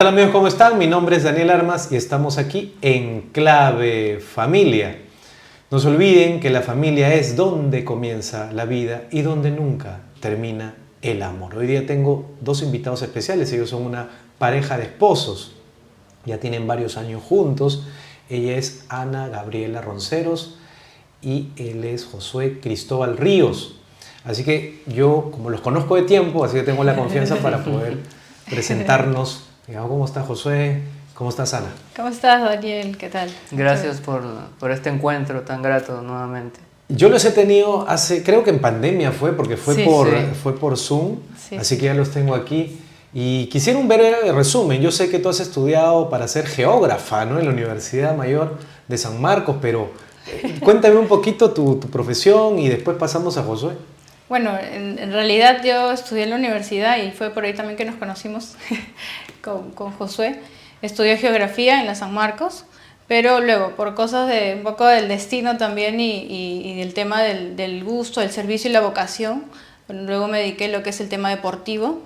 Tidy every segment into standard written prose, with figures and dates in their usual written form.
Hola amigos, ¿cómo están? Mi nombre es Daniel Armas y estamos aquí en Clave Familia. No se olviden que la familia es donde comienza la vida y donde nunca termina el amor. Hoy día tengo dos invitados especiales, ellos son una pareja de esposos, ya tienen varios años juntos. Ella es Ana Gabriela Ronceros y él es Josué Cristóbal Ríos. Así que yo, como los conozco de tiempo, así que tengo la confianza para poder presentarnos. Digamos, ¿cómo está Josué? ¿Cómo estás, Ana? ¿Cómo estás, Daniel? ¿Qué tal? Gracias por este encuentro tan grato nuevamente. Yo los he tenido creo que en pandemia porque fue por Zoom, Sí, así que ya los tengo aquí. Y quisieron ver el resumen. Yo sé que tú has estudiado para ser geógrafa, ¿no? En la Universidad Mayor de San Marcos, pero cuéntame un poquito tu profesión y después pasamos a Josué. Bueno, en realidad yo estudié en la universidad y fue por ahí también que nos conocimos con Josué. Estudié geografía en la San Marcos, pero luego por cosas de un poco del destino también y del tema del gusto, el servicio y la vocación, bueno, luego me dediqué a lo que es el tema deportivo,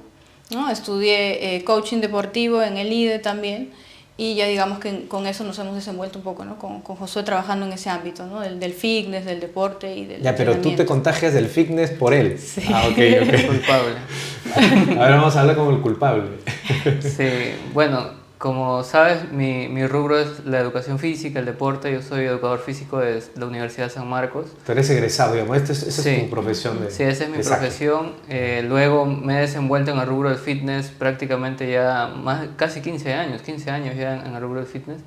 ¿no? Estudié coaching deportivo en el IDE también. Y ya digamos que con eso nos hemos desenvuelto un poco, ¿no? Con Josué trabajando en ese ámbito, ¿no? Del fitness, del deporte y del Ya, pero tú te contagias del fitness por él. Sí. Ah, ok. Culpable. Ahora vamos a hablar como el culpable. Sí, bueno, como sabes, mi rubro es la educación física, el deporte. Yo soy educador físico de la Universidad de San Marcos. Tú eres egresado, digamos, esa Sí. es tu profesión. Sí, esa es mi profesión. Luego me he desenvuelto en el rubro del fitness prácticamente ya casi 15 años ya en el rubro del fitness.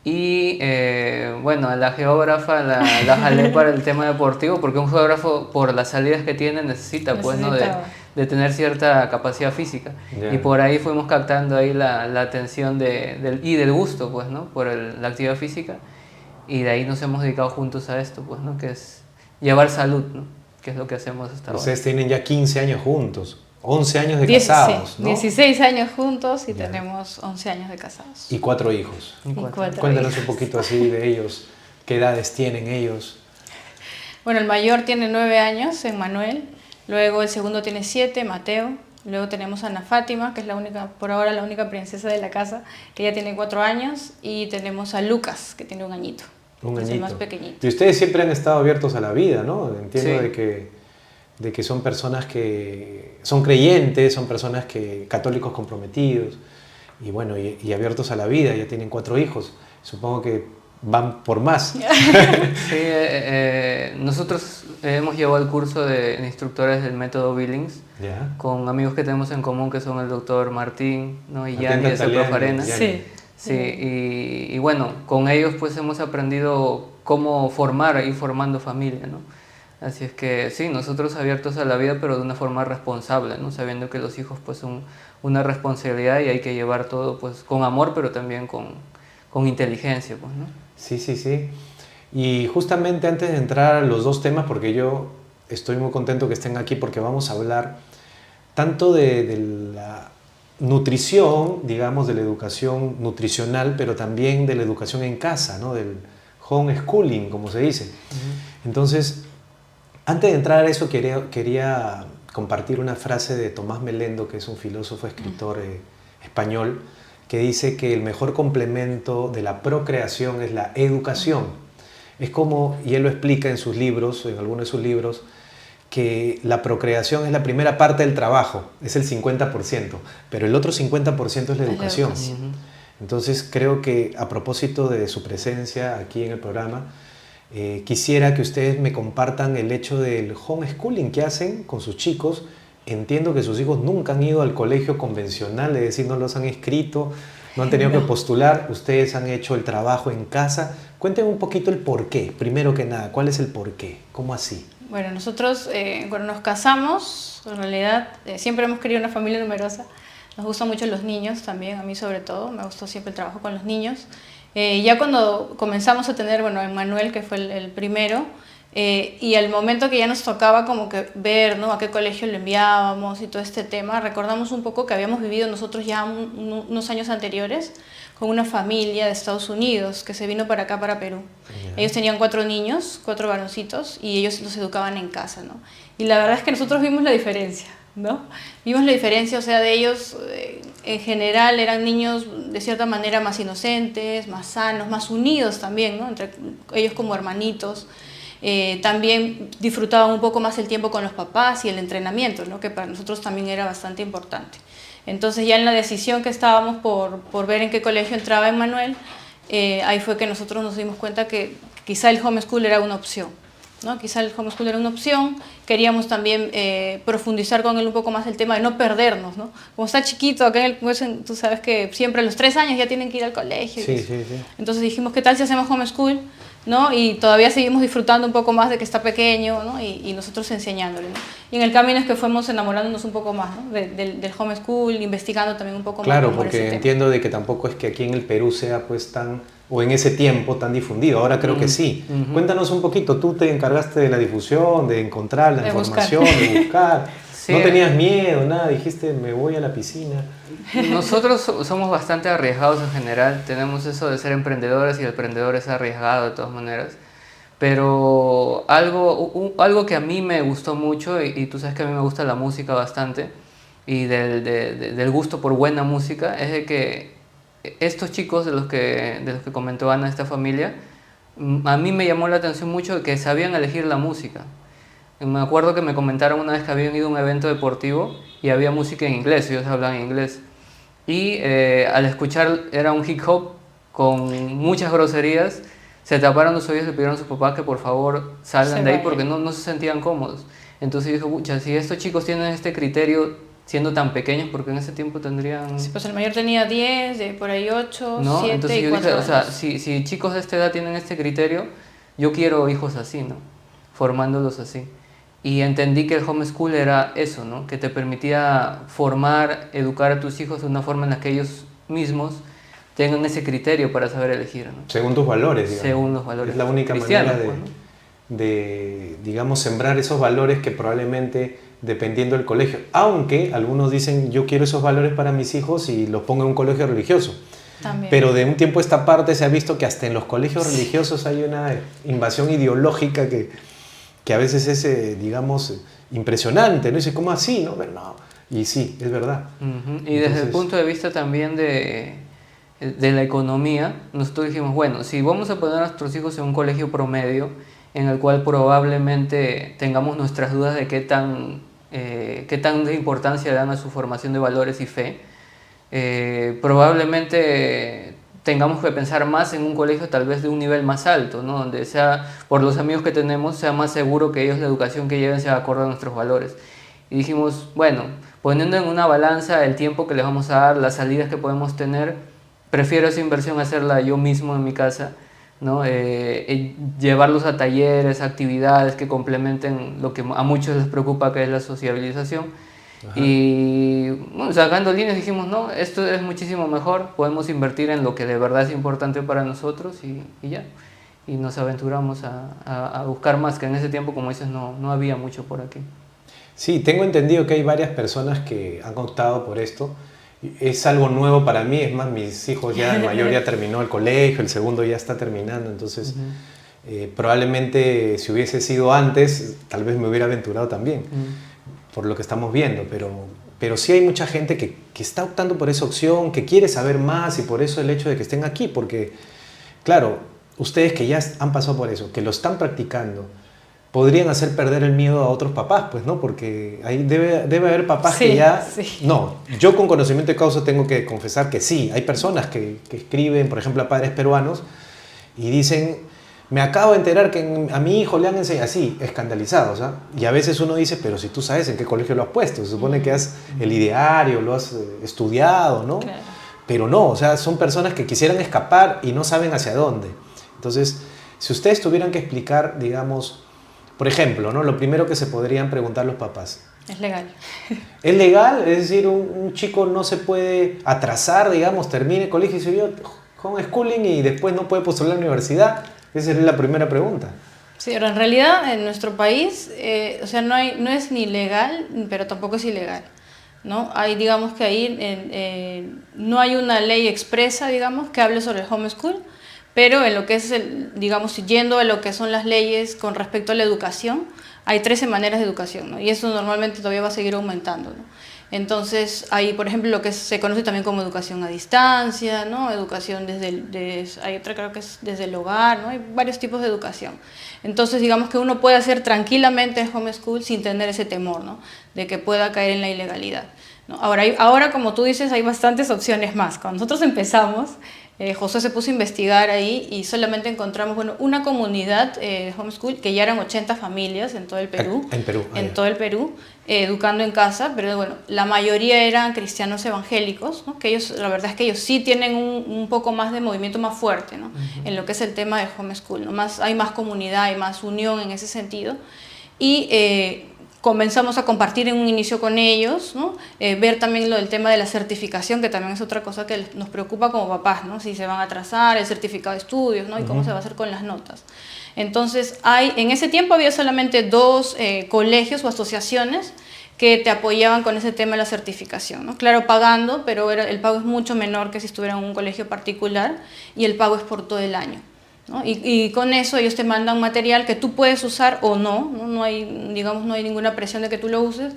Y bueno, a la geógrafa la jalé para el tema deportivo, porque un geógrafo, por las salidas que tiene, necesita pues, ¿no? de tener cierta capacidad física. Yeah. Y por ahí fuimos captando ahí la atención del gusto, pues, ¿no? Por la actividad física. Y de ahí nos hemos dedicado juntos a esto, pues, ¿no? Que es llevar salud, ¿no? Que es lo que hacemos hasta ahora. Ustedes tienen ya 15 años juntos, 11 años de casados, sí, ¿no? 16 años juntos y Yeah. tenemos 11 años de casados. Y 4 hijos. Y cuatro Cuéntanos hijos. un poquito así de ellos, qué edades tienen ellos. Bueno, el mayor tiene 9 años, Emmanuel. Luego el segundo tiene 7, Mateo. Luego tenemos a Ana Fátima, que es por ahora la única princesa de la casa, que ya tiene 4 años. Y tenemos a Lucas, que tiene un añito. Es el más pequeñito. Y ustedes siempre han estado abiertos a la vida, ¿no? Entiendo Sí. de que son personas que son creyentes, son personas católicos comprometidos y bueno, y abiertos a la vida, ya tienen 4 hijos. Supongo que van por más. Sí, nosotros hemos llevado el curso de instructores del método Billings, ¿Ya? con amigos que tenemos en común, que son el doctor Martín, ¿no? Y Martín Yanni de Tantaliani, Prof. Arena. Yanni. Sí. Sí, y bueno, con ellos pues hemos aprendido cómo ir formando familia, ¿no? Así es que sí, nosotros abiertos a la vida, pero de una forma responsable, ¿no? Sabiendo que los hijos pues son una responsabilidad y hay que llevar todo pues con amor, pero también con inteligencia, pues, ¿no? Sí, sí, sí. Y justamente antes de entrar a los dos temas, porque yo estoy muy contento que estén aquí porque vamos a hablar tanto de la nutrición, digamos, de la educación nutricional, pero también de la educación en casa, ¿no? Del homeschooling, como se dice. Entonces, antes de entrar a eso, quería compartir una frase de Tomás Melendo, que es un filósofo, escritor español, que dice que el mejor complemento de la procreación es la educación. Es como, y él lo explica en sus libros, en algunos de sus libros, que la procreación es la primera parte del trabajo, es el 50%, pero el otro 50% es la educación. Entonces creo que a propósito de su presencia aquí en el programa, quisiera que ustedes me compartan el hecho del homeschooling que hacen con sus chicos. Entiendo que sus hijos nunca han ido al colegio convencional, es decir, no los han inscrito, no han tenido que postular, ustedes han hecho el trabajo en casa. Cuéntenme un poquito el porqué, primero que nada, ¿cuál es el porqué? ¿Cómo así? Bueno, nosotros cuando nos casamos, en realidad siempre hemos querido una familia numerosa. Nos gustan mucho los niños también, a mí sobre todo, me gustó siempre el trabajo con los niños. Ya cuando comenzamos a tener, bueno, Emmanuel, que fue el primero, y al momento que ya nos tocaba como que ver, ¿no? A qué colegio lo enviábamos y todo este tema, recordamos un poco que habíamos vivido nosotros ya unos años anteriores con una familia de Estados Unidos que se vino para acá, para Perú. Ellos tenían 4 niños, 4 varoncitos, y ellos los educaban en casa, ¿no? Y la verdad es que nosotros vimos la diferencia. ¿no? Vimos la diferencia, o sea, de ellos en general eran niños de cierta manera más inocentes, más sanos, más unidos también, ¿no? Entre ellos como hermanitos. También disfrutaban un poco más el tiempo con los papás y el entrenamiento, ¿no? Que para nosotros también era bastante importante. Entonces ya en la decisión que estábamos por ver en qué colegio entraba Emmanuel, ahí fue que nosotros nos dimos cuenta que quizá el homeschool era una opción, ¿no? Quizá el homeschool era una opción. Queríamos también profundizar con él un poco más el tema de no perdernos, ¿no? Como está chiquito, acá en el, tú sabes que siempre a los 3 años ya tienen que ir al colegio. Sí, sí, sí. Entonces dijimos, ¿qué tal si hacemos homeschool? ¿No? Y todavía seguimos disfrutando un poco más de que está pequeño, ¿no? Y nosotros enseñándole, ¿no? Y en el camino es que fuimos enamorándonos un poco más, ¿no? del homeschool, investigando también un poco Claro, más. Claro, porque entiendo de que tampoco es que aquí en el Perú sea pues tan, o en ese tiempo tan difundido, ahora creo que sí. Cuéntanos un poquito, tú te encargaste de la difusión, de encontrar la información, de buscar. Sí. No tenías miedo, nada, dijiste me voy a la piscina. Nosotros somos bastante arriesgados en general, tenemos eso de ser emprendedores y el emprendedor es arriesgado de todas maneras, pero algo que a mí me gustó mucho, y tú sabes que a mí me gusta la música bastante, y del gusto por buena música, es de que estos chicos de los que comentó Ana, esta familia, a mí me llamó la atención mucho que sabían elegir la música. Me acuerdo que me comentaron una vez que habían ido a un evento deportivo y había música en inglés, ellos hablaban inglés. Y al escuchar, era un hip hop con muchas groserías, se taparon los oídos y le pidieron a sus papás que por favor salgan de ahí porque no se sentían cómodos. Entonces yo dije, pucha, si estos chicos tienen este criterio siendo tan pequeños, porque en ese tiempo tendrían... Sí, pues el mayor tenía 10, de por ahí 8, ¿no? 7 Entonces y yo 4 dije, años. o sea, si chicos de esta edad tienen este criterio, yo quiero hijos así, ¿no? Formándolos así. Y entendí que el homeschool era eso, ¿no? Que te permitía formar, educar a tus hijos de una forma en la que ellos mismos tengan ese criterio para saber elegir, ¿no? Según tus valores, digamos. Según los valores. Es la única cristianos, manera pues, ¿no? de, digamos, sembrar esos valores que probablemente, dependiendo del colegio, aunque algunos dicen yo quiero esos valores para mis hijos y los pongo en un colegio religioso. También. Pero de un tiempo a esta parte se ha visto que hasta en los colegios religiosos hay una invasión ideológica que a veces es, digamos, impresionante, ¿no? Dice, ¿cómo así? No, pero no. Y sí, es verdad. Y desde el punto de vista también de la economía, nosotros dijimos, bueno, si vamos a poner a nuestros hijos en un colegio promedio, en el cual probablemente tengamos nuestras dudas de qué tanta importancia dan a su formación de valores y fe, probablemente tengamos que pensar más en un colegio tal vez de un nivel más alto, ¿no? Donde sea, por los amigos que tenemos, sea más seguro que ellos la educación que lleven sea acorde a nuestros valores. Y dijimos, bueno, poniendo en una balanza el tiempo que les vamos a dar, las salidas que podemos tener, prefiero esa inversión hacerla yo mismo en mi casa, ¿no? Llevarlos a talleres, actividades que complementen lo que a muchos les preocupa, que es la sociabilización. Ajá. Y bueno, sacando líneas dijimos, no, esto es muchísimo mejor, podemos invertir en lo que de verdad es importante para nosotros y ya. Y nos aventuramos a buscar más, que en ese tiempo, como dices, no había mucho por aquí. Sí, tengo entendido que hay varias personas que han optado por esto. Es algo nuevo para mí, es más, mis hijos ya, el mayor ya terminó el colegio, el segundo ya está terminando, entonces probablemente si hubiese sido antes, tal vez me hubiera aventurado también. Por lo que estamos viendo, pero sí hay mucha gente que está optando por esa opción, que quiere saber más y por eso el hecho de que estén aquí, porque claro, ustedes que ya han pasado por eso, que lo están practicando, podrían hacer perder el miedo a otros papás, pues, ¿no? Porque ahí debe haber papás que ya... Sí. No, yo con conocimiento de causa tengo que confesar que sí, hay personas que escriben, por ejemplo, a padres peruanos y dicen... Me acabo de enterar que a mi hijo le han enseñado así, escandalizados, ¿ah? Y a veces uno dice, pero si tú sabes en qué colegio lo has puesto, se supone que has el ideario, lo has estudiado, ¿no? Claro. Pero no, o sea, son personas que quisieran escapar y no saben hacia dónde. Entonces, si ustedes tuvieran que explicar, digamos, por ejemplo, ¿no? Lo primero que se podrían preguntar los papás. Es legal. ¿Es legal? Es decir, un chico no se puede atrasar, digamos, termine el colegio y se vio homeschooling y después no puede postular a la universidad. Esa es la primera pregunta. Sí, pero en realidad en nuestro país, o sea, no es ni legal, pero tampoco es ilegal, ¿no? Hay, digamos que ahí no hay una ley expresa, digamos, que hable sobre el homeschool, pero en lo que es, digamos, yendo a lo que son las leyes con respecto a la educación, hay 13 maneras de educación, ¿no? Y eso normalmente todavía va a seguir aumentando, ¿no? Entonces, hay, por ejemplo, lo que se conoce también como educación a distancia, ¿no? Educación hay otra creo que es desde el hogar, ¿no? Hay varios tipos de educación. Entonces, digamos que uno puede hacer tranquilamente el homeschool sin tener ese temor, ¿no? De que pueda caer en la ilegalidad, ¿no? Ahora, como tú dices, hay bastantes opciones más. Cuando nosotros empezamos, José se puso a investigar ahí y solamente encontramos, bueno, una comunidad homeschool que ya eran 80 familias en todo el Perú. En Perú. En todo el Perú, educando en casa, pero bueno, la mayoría eran cristianos evangélicos, ¿no? Que ellos, la verdad es que ellos sí tienen un poco más de movimiento más fuerte, ¿no? En lo que es el tema del homeschool, ¿no? Hay más comunidad, hay más unión en ese sentido. Y comenzamos a compartir en un inicio con ellos, ¿no? Ver también lo del tema de la certificación, que también es otra cosa que nos preocupa como papás, ¿no? Si se van a atrasar, el certificado de estudios, ¿no? Y cómo se va a hacer con las notas. Entonces, en ese tiempo había solamente 2 colegios o asociaciones que te apoyaban con ese tema de la certificación, ¿no? Claro, pagando, pero el pago es mucho menor que si estuviera en un colegio particular y el pago es por todo el año, ¿no? Y con eso ellos te mandan material que tú puedes usar o no, ¿no? No hay ninguna presión de que tú lo uses.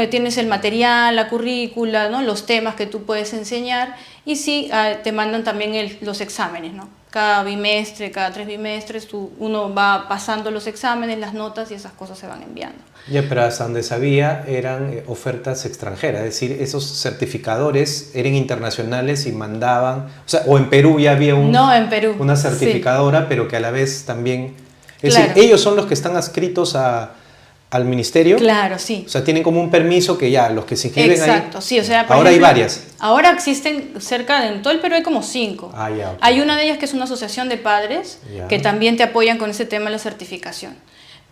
Tienes el material, la currícula, ¿no? Los temas que tú puedes enseñar y sí te mandan también los exámenes, ¿no? Cada bimestre, cada 3 bimestres, uno va pasando los exámenes, las notas y esas cosas se van enviando. Ya, pero hasta donde sabía eran ofertas extranjeras, es decir, esos certificadores eran internacionales y mandaban, o sea, o en Perú ya había No, en Perú, una certificadora, sí, pero que a la vez también, es decir, ellos son los que están adscritos al ministerio. Claro, sí. O sea, tienen como un permiso que ya los que se inscriben ahí. Exacto, sí, o sea, ahora ejemplo, hay varias. Ahora existen en todo el Perú hay como 5. Ah, ya, okay. Hay una de ellas que es una asociación de padres que también te apoyan con ese tema de la certificación.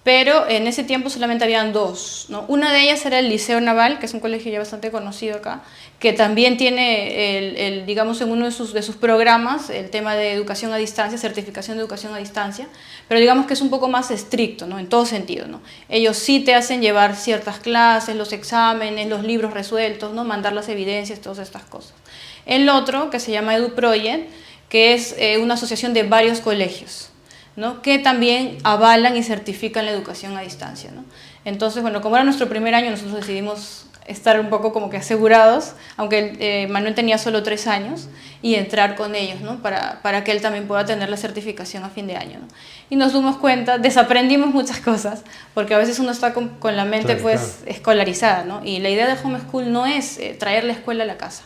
Pero en ese tiempo solamente habían 2, ¿no? Una de ellas era el Liceo Naval, que es un colegio ya bastante conocido acá, que también tiene, digamos, en uno de sus programas el tema de educación a distancia, certificación de educación a distancia, pero digamos que es un poco más estricto, ¿no? En todo sentido, ¿no? Ellos sí te hacen llevar ciertas clases, los exámenes, los libros resueltos, ¿no? Mandar las evidencias, todas estas cosas. El otro, que se llama EduProject, que es una asociación de varios colegios, ¿no? Que también avalan y certifican la educación a distancia, ¿no? Entonces, bueno, como era nuestro primer año, nosotros decidimos estar un poco como que asegurados, aunque Manuel tenía solo 3 años, y entrar con ellos, ¿no? Para que él también pueda tener la certificación a fin de año, ¿no? Y nos dimos cuenta, desaprendimos muchas cosas, porque a veces uno está con la mente claro. Escolarizada, ¿no? Y la idea de homeschool no es traer la escuela a la casa.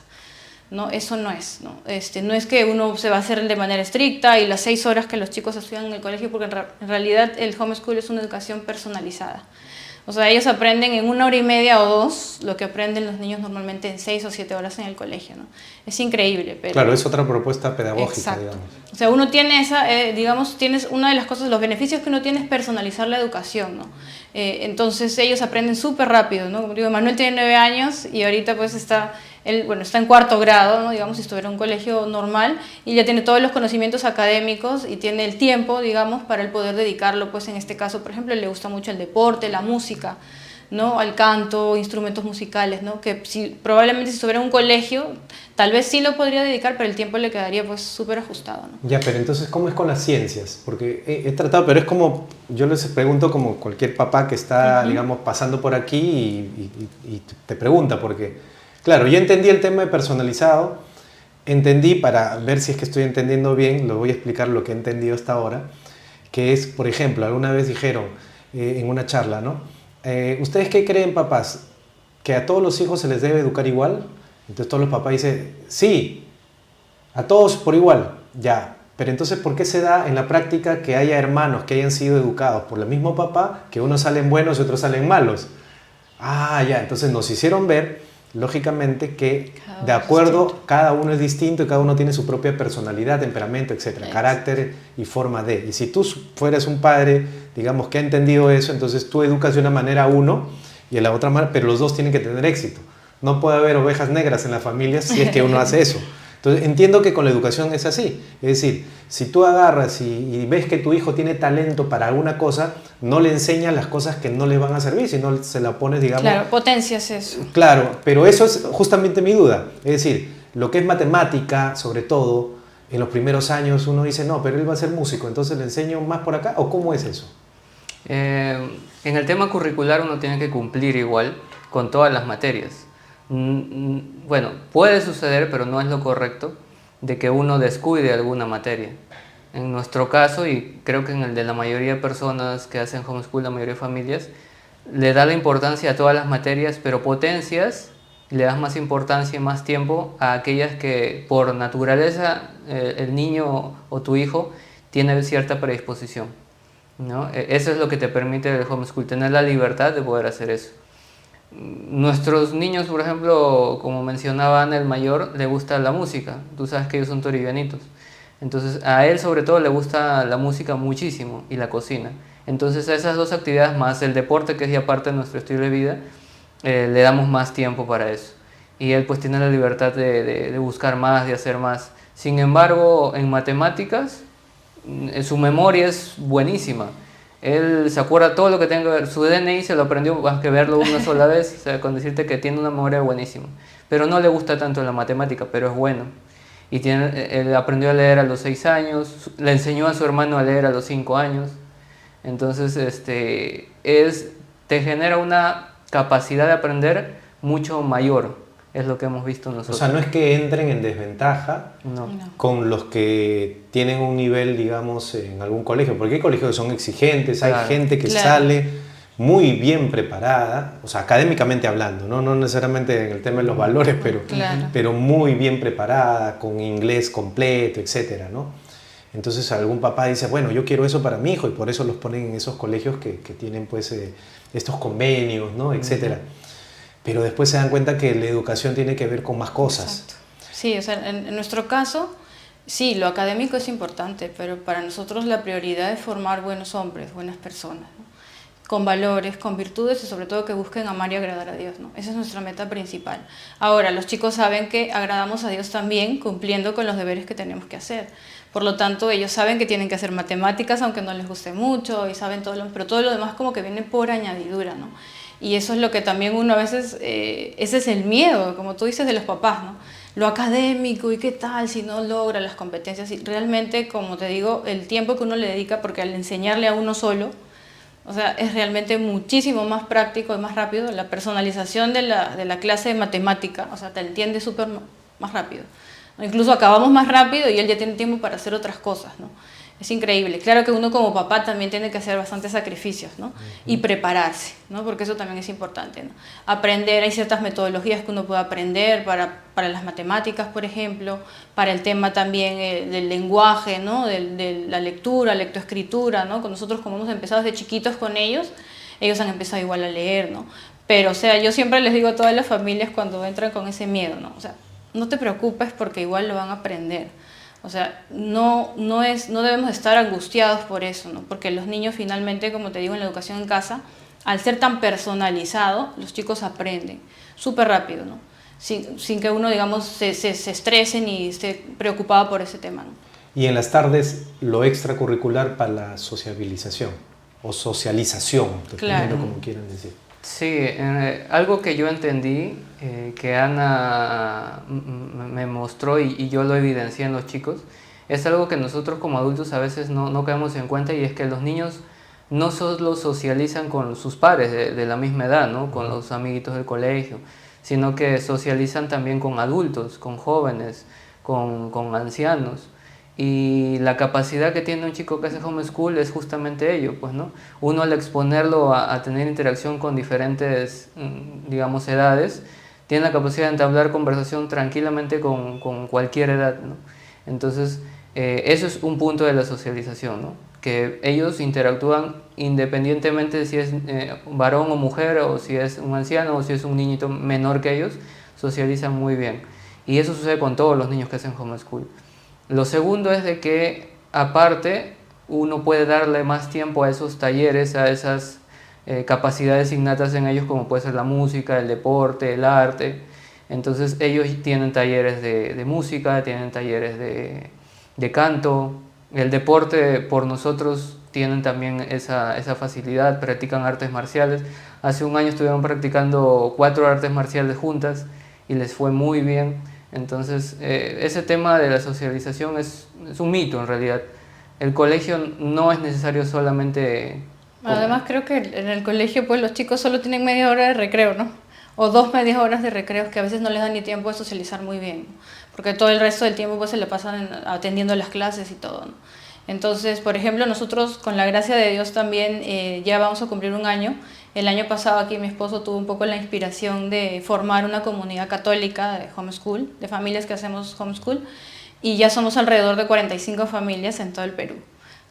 No, eso no es, ¿no? No es que uno se va a hacer de manera estricta y las 6 horas que los chicos estudian en el colegio, porque en realidad el homeschool es una educación personalizada. O sea, ellos aprenden en 1 hora y media o 2 lo que aprenden los niños normalmente en 6 o 7 horas en el colegio, ¿no? Es increíble, pero... Claro, es otra propuesta pedagógica, exacto. digamos. O sea, uno tiene tienes una de las cosas, los beneficios que uno tiene es personalizar la educación, ¿no? Entonces ellos aprenden súper rápido, ¿no? Como digo, Manuel tiene 9 años y ahorita pues está en 4º grado, ¿no? Digamos, si estuviera en un colegio normal, y ya tiene todos los conocimientos académicos y tiene el tiempo, digamos, para el poder dedicarlo, pues en este caso, por ejemplo, le gusta mucho el deporte, la música, ¿no? Al canto, instrumentos musicales, ¿no? Que probablemente si estuviera en un colegio, tal vez sí lo podría dedicar, pero el tiempo le quedaría pues súper ajustado, ¿no? Ya, pero entonces, ¿cómo es con las ciencias? Porque he tratado, pero es como, yo les pregunto como cualquier papá que está, digamos, pasando por aquí y te pregunta, porque, claro, yo entendí el tema de personalizado, entendí, para ver si es que estoy entendiendo bien, lo voy a explicar lo que he entendido hasta ahora, que es, por ejemplo, alguna vez dijeron en una charla, ¿no? ¿Ustedes qué creen, papás? ¿Que a todos los hijos se les debe educar igual? Entonces todos los papás dicen, sí, a todos por igual, ya. Pero entonces, ¿por qué se da en la práctica que haya hermanos que hayan sido educados por el mismo papá, que unos salen buenos y otros salen malos? Ah, ya, entonces nos hicieron ver, lógicamente, que de acuerdo, cada uno es distinto y cada uno tiene su propia personalidad, temperamento, etcétera, carácter y forma de. Y si tú fueras un padre, digamos, que ha entendido eso, entonces tú educas de una manera a uno y de la otra manera, pero los dos tienen que tener éxito. No puede haber ovejas negras en la familia si es que uno hace eso. Entonces entiendo que con la educación es así. Es decir, si tú agarras y ves que tu hijo tiene talento para alguna cosa, no le enseñas las cosas que no le van a servir, sino se la pones, digamos... Claro, potencias eso. Claro, pero eso es justamente mi duda. Es decir, lo que es matemática, sobre todo, en los primeros años uno dice, no, pero él va a ser músico, entonces le enseño más por acá, ¿o cómo es eso? En el tema curricular uno tiene que cumplir igual con todas las materias. Bueno, puede suceder, pero no es lo correcto, de que uno descuide alguna materia. En nuestro caso, y creo que en el de la mayoría de personas que hacen homeschool, la mayoría de familias, le da la importancia a todas las materias, pero potencias, le das más importancia y más tiempo a aquellas que por naturaleza el niño o tu hijo tiene cierta predisposición, ¿no? Eso es lo que te permite el homeschool, tener la libertad de poder hacer eso. Nuestros niños, por ejemplo, como mencionaba Ana, el mayor, le gusta la música. Tú sabes que ellos son toribianitos. Entonces, a él sobre todo le gusta la música muchísimo y la cocina. Entonces, a esas dos actividades más el deporte, que es ya parte de nuestro estilo de vida, le damos más tiempo para eso. Y él pues tiene la libertad de buscar más, de hacer más. Sin embargo, en matemáticas, su memoria es buenísima. Él se acuerda todo lo que tenga que ver. Su DNI se lo aprendió más que verlo una sola vez, o sea, con decirte que tiene una memoria buenísima. Pero no le gusta tanto la matemática, pero es bueno. Y él aprendió a leer a los 6 años, le enseñó a su hermano a leer a los 5 años. Entonces, te genera una capacidad de aprender mucho mayor. Es lo que hemos visto nosotros. O sea, no es que entren en desventaja No. con los que tienen un nivel, digamos, en algún colegio, porque hay colegios que son exigentes, hay Claro. gente que sale muy bien preparada, o sea, académicamente hablando, no necesariamente en el tema de los valores, pero muy bien preparada, con inglés completo, etcétera, ¿no? Entonces algún papá dice, bueno, yo quiero eso para mi hijo, y por eso los ponen en esos colegios que tienen pues estos convenios, ¿no? Etcétera. Pero después se dan cuenta que la educación tiene que ver con más cosas. Exacto. Sí, o sea, en nuestro caso, sí, lo académico es importante, pero para nosotros la prioridad es formar buenos hombres, buenas personas, ¿no? Con valores, con virtudes y sobre todo que busquen amar y agradar a Dios, ¿no? Esa es nuestra meta principal. Ahora, los chicos saben que agradamos a Dios también cumpliendo con los deberes que tenemos que hacer. Por lo tanto, ellos saben que tienen que hacer matemáticas, aunque no les guste mucho, y saben pero todo lo demás como que viene por añadidura, ¿no? Y eso es lo que también uno a veces, ese es el miedo, como tú dices, de los papás, ¿no? Lo académico, ¿y qué tal si no logra las competencias? Y realmente, como te digo, el tiempo que uno le dedica, porque al enseñarle a uno solo, o sea, es realmente muchísimo más práctico y más rápido. La personalización de la clase de matemática, o sea, te entiende súper más rápido. Incluso acabamos más rápido y él ya tiene tiempo para hacer otras cosas, ¿no? Es increíble. Claro que uno como papá también tiene que hacer bastantes sacrificios, ¿no? Y prepararse, ¿no? Porque eso también es importante, ¿no? Aprender, hay ciertas metodologías que uno puede aprender para las matemáticas, por ejemplo, para el tema también del lenguaje, ¿no? De la lectura, lectoescritura, ¿no? Con nosotros, como hemos empezado desde chiquitos con ellos han empezado igual a leer, ¿no? Pero, o sea, yo siempre les digo a todas las familias cuando entran con ese miedo, ¿no? O sea, no te preocupes porque igual lo van a aprender. O sea, no debemos estar angustiados por eso, ¿no? Porque los niños finalmente, como te digo, en la educación en casa, al ser tan personalizado, los chicos aprenden súper rápido, ¿no? Sin que uno, digamos, se estrese ni esté preocupado por ese tema, ¿no? Y en las tardes, lo extracurricular para la sociabilización o socialización, dependiendo como quieran decir. Sí, algo que yo entendí, que Ana me mostró y yo lo evidencié en los chicos, es algo que nosotros como adultos a veces no caemos en cuenta, y es que los niños no solo socializan con sus pares de la misma edad, ¿no? Con los amiguitos del colegio, sino que socializan también con adultos, con jóvenes, con ancianos. Y la capacidad que tiene un chico que hace homeschool es justamente ello, pues, ¿no? Uno, al exponerlo a tener interacción con diferentes, digamos, edades, tiene la capacidad de entablar conversación tranquilamente con cualquier edad, ¿no? Entonces, eso es un punto de la socialización, ¿no? Que ellos interactúan independientemente de si es varón o mujer, o si es un anciano, o si es un niñito menor que ellos, socializan muy bien. Y eso sucede con todos los niños que hacen homeschool. Lo segundo es de que, aparte, uno puede darle más tiempo a esos talleres, a esas capacidades innatas en ellos, como puede ser la música, el deporte, el arte. Entonces ellos tienen talleres de música, tienen talleres de canto. El deporte, por nosotros, tienen también esa facilidad, practican artes marciales. Hace un año estuvieron practicando 4 artes marciales juntas y les fue muy bien. Entonces, ese tema de la socialización es un mito en realidad. El colegio no es necesario solamente Además creo que en el colegio pues los chicos solo tienen media hora de recreo, ¿no? O 2 medias horas de recreo que a veces no les dan ni tiempo de socializar muy bien, ¿no? Porque todo el resto del tiempo pues se le pasan atendiendo las clases y todo, ¿no? Entonces, por ejemplo, nosotros con la gracia de Dios también ya vamos a cumplir un año. El año pasado aquí mi esposo tuvo un poco la inspiración de formar una comunidad católica de homeschool, de familias que hacemos homeschool, y ya somos alrededor de 45 familias en todo el Perú,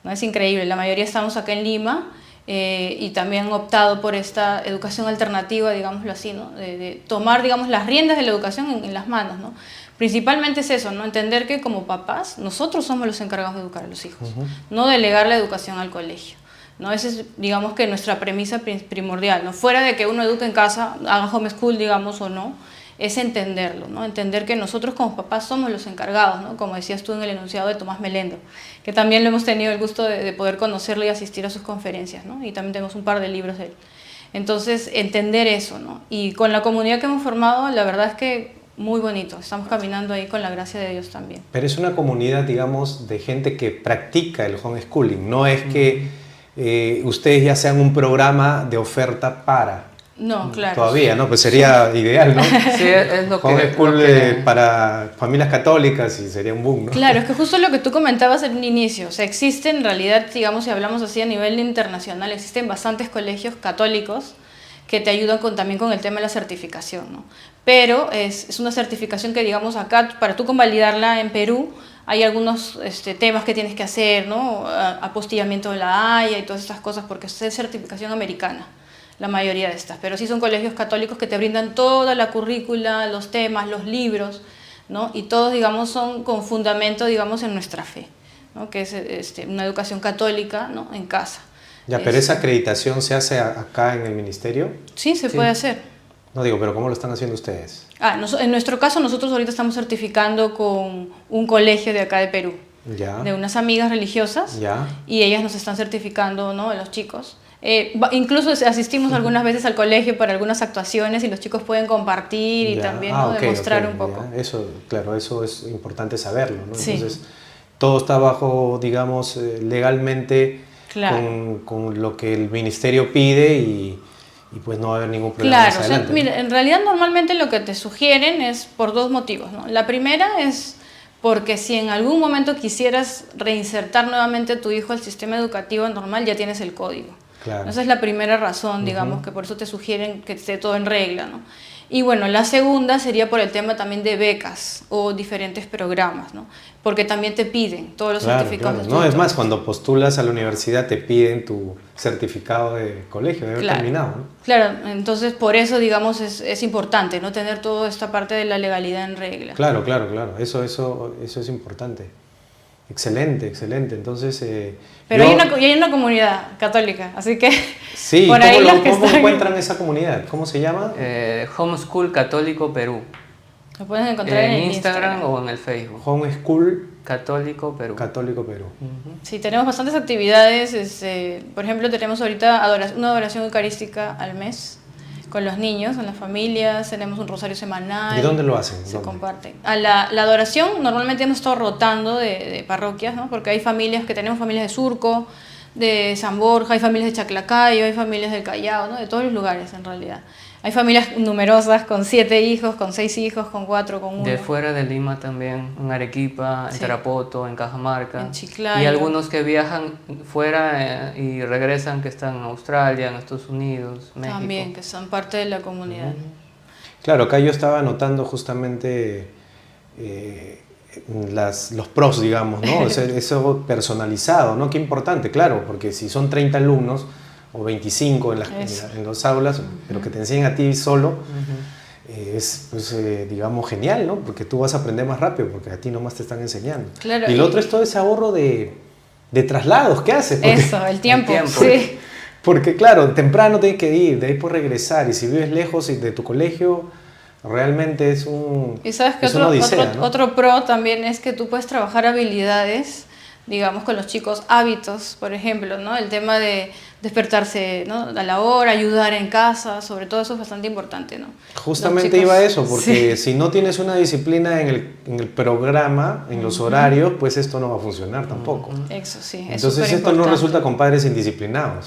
¿no? Es increíble, la mayoría estamos acá en Lima. Y también han optado por esta educación alternativa, digámoslo así, ¿no? De tomar, digamos, las riendas de la educación en las manos, ¿no? Principalmente es eso, ¿no? Entender que como papás nosotros somos los encargados de educar a los hijos, no delegar la educación al colegio, ¿no? Esa es, digamos, que nuestra premisa primordial, ¿no? Fuera de que uno eduque en casa, haga homeschool, digamos, o no, es entenderlo, ¿no? Entender que nosotros como papás somos los encargados, ¿no? Como decías tú en el enunciado de Tomás Melendo, que también lo hemos tenido el gusto de poder conocerlo y asistir a sus conferencias, ¿no? Y también tenemos un par de libros de él. Entonces, entender eso, ¿no? Y con la comunidad que hemos formado, la verdad es que muy bonito, estamos caminando ahí con la gracia de Dios también. Pero es una comunidad, digamos, de gente que practica el homeschooling, no es que ustedes ya sean un programa de oferta para... No, claro. Todavía, ¿no? Pues sería ideal, ¿no? Sí, es lo que... Homeschool para familias católicas y sería un boom, ¿no? Claro, es que justo lo que tú comentabas en un inicio, o sea, existen en realidad, digamos, si hablamos así a nivel internacional, existen bastantes colegios católicos que te ayudan también con el tema de la certificación, ¿no? Pero es una certificación que, digamos, acá, para tú convalidarla en Perú, hay algunos temas que tienes que hacer, ¿no? Apostillamiento de la Haya y todas estas cosas, porque es certificación americana, la mayoría de estas, pero sí son colegios católicos que te brindan toda la currícula, los temas, los libros, ¿no? Y todos, digamos, son con fundamento, digamos, en nuestra fe, ¿no? Que es una educación católica, ¿no? En casa. Ya, pero esa acreditación se hace acá en el ministerio. Sí, se puede hacer. No digo, pero ¿cómo lo están haciendo ustedes? En nuestro caso, nosotros ahorita estamos certificando con un colegio de acá de Perú, Ya. de unas amigas religiosas, Ya. y ellas nos están certificando, ¿no? A los chicos. Incluso asistimos algunas veces al colegio para algunas actuaciones y los chicos pueden compartir y Ya. también, ¿no? Ok, demostrar ok, un poco. ya. Eso, claro, eso es importante saberlo, ¿no? Sí. Entonces, todo está bajo, digamos, legalmente Claro. con lo que el ministerio pide y pues no va a haber ningún problema Claro, más o sea, adelante, mira, en realidad normalmente lo que te sugieren es por dos motivos, ¿no? La primera es porque si en algún momento quisieras reinsertar nuevamente a tu hijo al sistema educativo normal, ya tienes el código. Claro. Esa es la primera razón, digamos, que por eso te sugieren que esté todo en regla, ¿no? Y bueno, la segunda sería por el tema también de becas o diferentes programas, ¿no? Porque también te piden todos los Claro, certificados. claro. No, es más, cuando postulas a la universidad te piden tu certificado de colegio, de haber terminado, ¿no? Claro, entonces por eso, digamos, es importante, ¿no? Tener toda esta parte de la legalidad en regla. Claro, claro, claro. Eso es importante. Excelente, excelente. Entonces, Pero hay una comunidad católica, así que sí, por ahí ¿cómo encuentran esa comunidad? ¿Cómo se llama? Homeschool Católico Perú. Lo puedes encontrar en Instagram o en el Facebook. Homeschool Católico Perú. Católico Perú. Sí, tenemos bastantes actividades. Por ejemplo, tenemos ahorita una adoración eucarística al mes con los niños, con las familias. Tenemos un rosario semanal. ¿Y dónde lo hacen? Se ¿Dónde? comparte. La adoración normalmente hemos estado rotando de parroquias, ¿no? Porque hay familias que tenemos familias de Surco, de San Borja, hay familias de Chaclacayo, hay familias del Callao, ¿no? De todos los lugares en realidad. Hay familias numerosas con 7 hijos, con 6 hijos, con 4, con 1. De fuera de Lima también, en Arequipa, en Tarapoto, en Cajamarca. En Chiclayo. Y algunos que viajan fuera y regresan, que están en Australia, en Estados Unidos, México. También, que son parte de la comunidad. Claro, acá yo estaba notando justamente los pros, digamos, ¿no? O sea, eso personalizado, ¿no? Qué importante, claro, porque si son 30 alumnos o 25 en las aulas, pero que te enseñen a ti solo, es, pues, digamos, genial, ¿no? Porque tú vas a aprender más rápido, porque a ti nomás te están enseñando. Claro, y lo otro es todo ese ahorro de traslados, ¿qué haces? Eso, el tiempo, sí. Porque, claro, temprano tienes que ir, de ahí por regresar, y si vives lejos de tu colegio, realmente es un... Y sabes que es una odisea, ¿no? otro pro también es que tú puedes trabajar habilidades digamos, con los chicos hábitos, por ejemplo, ¿no? El tema de despertarse, ¿no? A la hora, ayudar en casa, sobre todo eso es bastante importante, ¿no? Justamente Los chicos, iba a eso, porque sí. si no tienes una disciplina en el programa, en los horarios, pues esto no va a funcionar tampoco. Eso sí, es Entonces esto no superimportante. resulta con padres indisciplinados.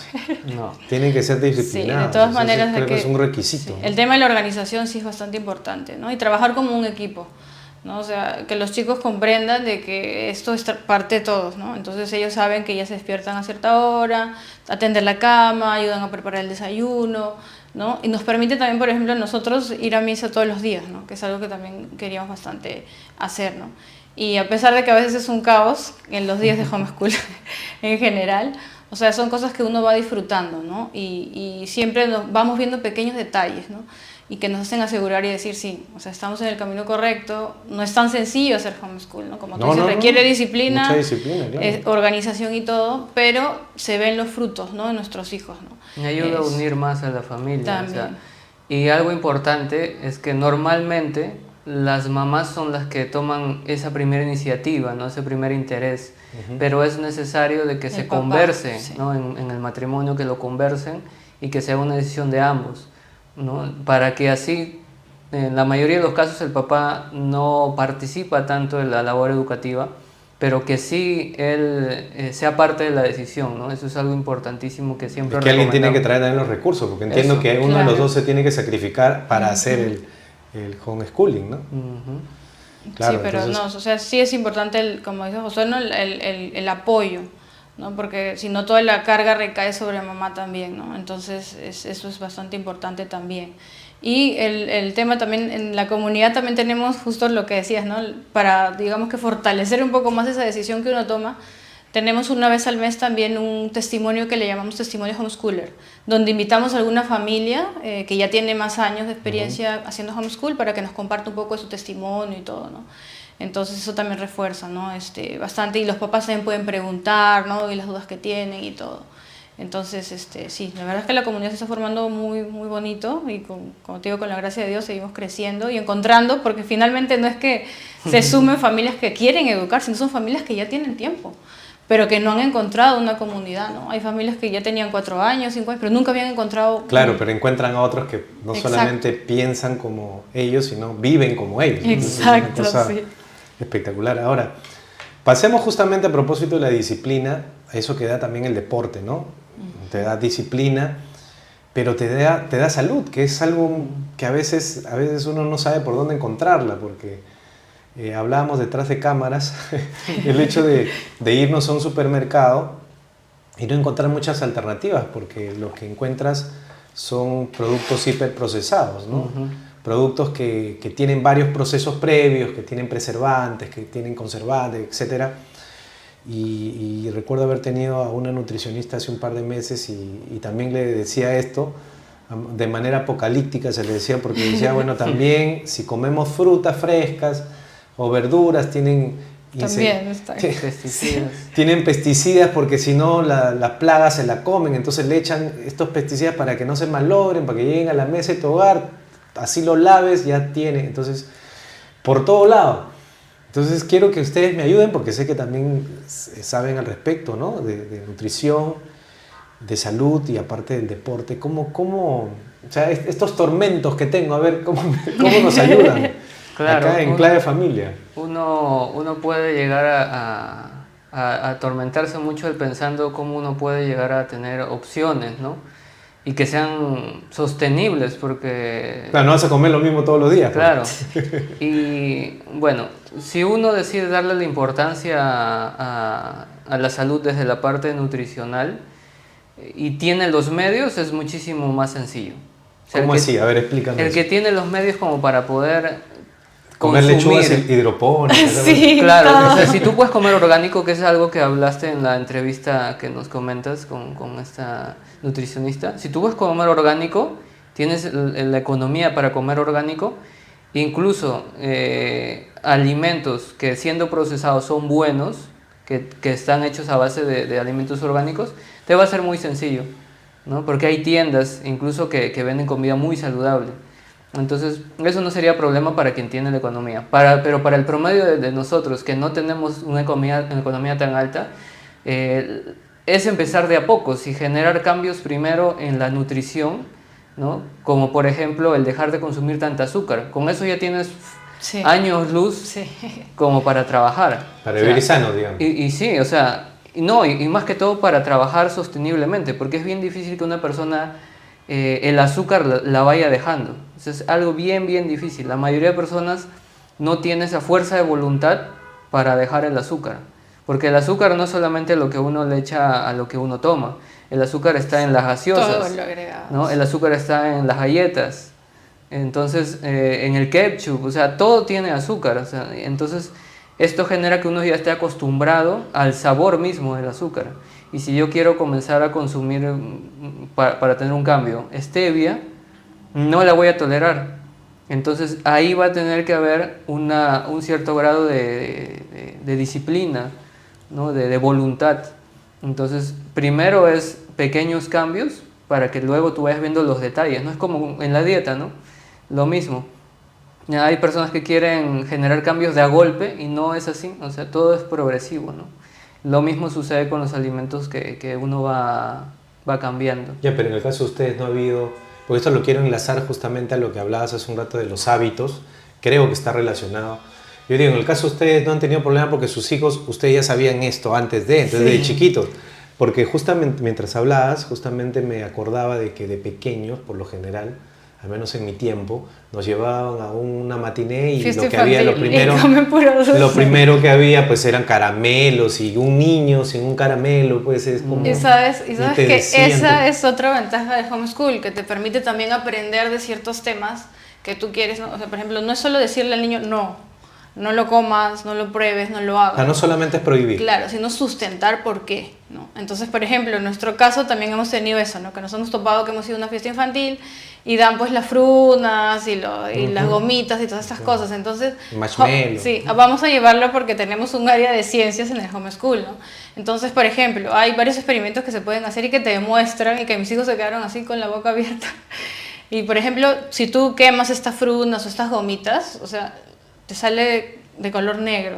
No. Tienen que ser Sí, disciplinados. de todas Entonces, maneras creo hay que es que, un requisito. sí, ¿no? el tema de la organización sí es bastante importante, ¿no? Y trabajar como un equipo, ¿no? O sea, que los chicos comprendan de que esto es parte de todos, ¿no? Entonces ellos saben que ya se despiertan a cierta hora, atender la cama, ayudan a preparar el desayuno, ¿no? Y nos permite también, por ejemplo, nosotros ir a misa todos los días, ¿no? Que es algo que también queríamos bastante hacer, ¿no? Y a pesar de que a veces es un caos en los días de homeschool en general, o sea, son cosas que uno va disfrutando, ¿no? Y siempre nos vamos viendo pequeños detalles, ¿no? Y que nos hacen asegurar y decir, sí, o sea, estamos en el camino correcto. No es tan sencillo hacer homeschool, ¿no? Como tú dices, requiere disciplina, mucha disciplina, claro. organización y todo, pero se ven los frutos, ¿no? De nuestros hijos, ¿no? Me ayuda a unir más a la familia. También. O sea, y algo importante es que normalmente las mamás son las que toman esa primera iniciativa, ¿no? Ese primer interés. Pero es necesario de que se papá, converse, sí. ¿no? En el matrimonio, que lo conversen y que sea una decisión de ambos, ¿no? Para que así, en la mayoría de los casos, el papá no participa tanto en la labor educativa, pero que sí él sea parte de la decisión, ¿no? Eso es algo importantísimo que siempre Es que alguien tiene que recomendamos. traer también los recursos, porque entiendo Eso, que uno de claro. los dos se tiene que sacrificar para hacer el homeschooling, ¿no? Ujú. Claro, Sí, pero entonces, no, o sea, sí es importante, como dice José, ¿no? El apoyo, ¿no? Porque si no, toda la carga recae sobre mamá también, ¿no? Entonces eso es bastante importante también. Y el tema también, en la comunidad también tenemos justo lo que decías, ¿no? Para, digamos que fortalecer un poco más esa decisión que uno toma, tenemos una vez al mes también un testimonio que le llamamos testimonio homeschooler, donde invitamos a alguna familia que ya tiene más años de experiencia haciendo homeschool para que nos comparta un poco de su testimonio y todo, ¿no? Entonces eso también refuerza, ¿no? Bastante, y los papás también pueden preguntar, ¿no? Y las dudas que tienen y todo. Entonces, sí, la verdad es que la comunidad se está formando muy, muy bonito y como te digo, con la gracia de Dios seguimos creciendo y encontrando, porque finalmente no es que se sumen familias que quieren educar, sino son familias que ya tienen tiempo, pero que no han encontrado una comunidad, ¿no? Hay familias que ya tenían 4 años, 5 años, pero nunca habían encontrado... claro, pero encuentran a otros que no Exacto. solamente piensan como ellos, sino viven como ellos. ¿no? Exacto, es una cosa sí. espectacular. Ahora, pasemos justamente a propósito de la disciplina, a eso que da también el deporte, ¿no? Te da disciplina, pero te da salud, que es algo que a veces uno no sabe por dónde encontrarla, porque hablábamos detrás de cámaras, el hecho de irnos a un supermercado y no encontrar muchas alternativas, porque lo que encuentras son productos hiperprocesados, ¿no? Productos que tienen varios procesos previos, que tienen preservantes, que tienen conservantes, etc. Y recuerdo haber tenido a una nutricionista hace un par de meses y también le decía esto de manera apocalíptica, se le decía, porque decía, bueno, también si comemos frutas frescas o verduras tienen También está ahí. Pesticidas. tienen pesticidas, porque si no las plagas se la comen, entonces le echan estos pesticidas para que no se malogren, para que lleguen a la mesa de tu hogar, así lo laves, ya tiene, entonces por todo lado. Entonces quiero que ustedes me ayuden, porque sé que también saben al respecto, ¿no? De nutrición, de salud y aparte del deporte. O sea, estos tormentos que tengo, a ver cómo nos ayudan. Claro, acá en Clave Familia. Uno puede llegar a atormentarse mucho pensando cómo uno puede llegar a tener opciones, ¿no? Y que sean sostenibles, porque... Claro, no vas a comer lo mismo todos los días. Claro. Y bueno, si uno decide darle la importancia a la salud desde la parte nutricional y tiene los medios, es muchísimo más sencillo. O sea, ¿Cómo así? A ver, explícame. El que tiene los medios como para poder comer lechugas consumir. hidropónicas. Sí, Claro, todo. o sea, si tú puedes comer orgánico, que es algo que hablaste en la entrevista que nos comentas con esta nutricionista, si tú puedes comer orgánico, tienes la economía para comer orgánico, incluso alimentos que siendo procesados son buenos, que están hechos a base de alimentos orgánicos, te va a ser muy sencillo, ¿no? Porque hay tiendas incluso que venden comida muy saludable. Entonces, eso no sería problema para quien tiene la economía. Pero para el promedio de nosotros, que no tenemos una economía tan alta, es empezar de a pocos y generar cambios primero en la nutrición, ¿no? Como por ejemplo el dejar de consumir tanta azúcar. Con eso ya tienes años luz como para trabajar. Para vivir sano, digamos. Y sí, o sea, no, y más que todo para trabajar sosteniblemente, porque es bien difícil que una persona el azúcar la vaya dejando. Es algo bien difícil. La mayoría de personas no tiene esa fuerza de voluntad para dejar el azúcar. Porque el azúcar no es solamente lo que uno le echa a lo que uno toma. El azúcar está en las gaseosas. Todo lo agregado. ¿No? El azúcar está en las galletas. Entonces, en el ketchup. O sea, todo tiene azúcar. O sea, entonces, esto genera que uno ya esté acostumbrado al sabor mismo del azúcar. Y si yo quiero comenzar a consumir, para tener un cambio, stevia, no la voy a tolerar. Entonces, ahí va a tener que haber un cierto grado de disciplina, ¿no? de voluntad. Entonces, primero es pequeños cambios para que luego tú vayas viendo los detalles. No es como en la dieta, ¿no? Lo mismo. Hay personas que quieren generar cambios de a golpe y no es así. O sea, todo es progresivo, ¿no? Lo mismo sucede con los alimentos que uno va cambiando. Ya, pero en el caso de ustedes no ha habido... Porque esto lo quiero enlazar justamente a lo que hablabas hace un rato de los hábitos. Creo que está relacionado. Yo digo, en el caso de ustedes no han tenido problema porque sus hijos, ustedes ya sabían esto antes entonces de chiquitos. Porque justamente mientras hablabas, justamente me acordaba de que de pequeños, por lo general, al menos en mi tiempo, nos llevaban a una matiné y lo que había, lo primero que había pues eran caramelos, y un niño sin un caramelo pues es como... Y sabes que esa es otra ventaja del homeschool, que te permite también aprender de ciertos temas que tú quieres, ¿no? O sea, por ejemplo, no es solo decirle al niño no lo comas, no lo pruebes, no lo hagas. O sea, no solamente es prohibir. Claro, sino sustentar por qué, ¿no? Entonces, por ejemplo, en nuestro caso también hemos tenido eso, ¿no? Que nos hemos topado que hemos ido a una fiesta infantil y dan pues las frunas y las gomitas y todas estas cosas. Entonces, marshmallow. Sí, vamos a llevarlo porque tenemos un área de ciencias en el homeschool, ¿no? Entonces, por ejemplo, hay varios experimentos que se pueden hacer y que te demuestran, y que mis hijos se quedaron así con la boca abierta. Y, por ejemplo, si tú quemas estas frunas o estas gomitas, o sea, te sale de color negro.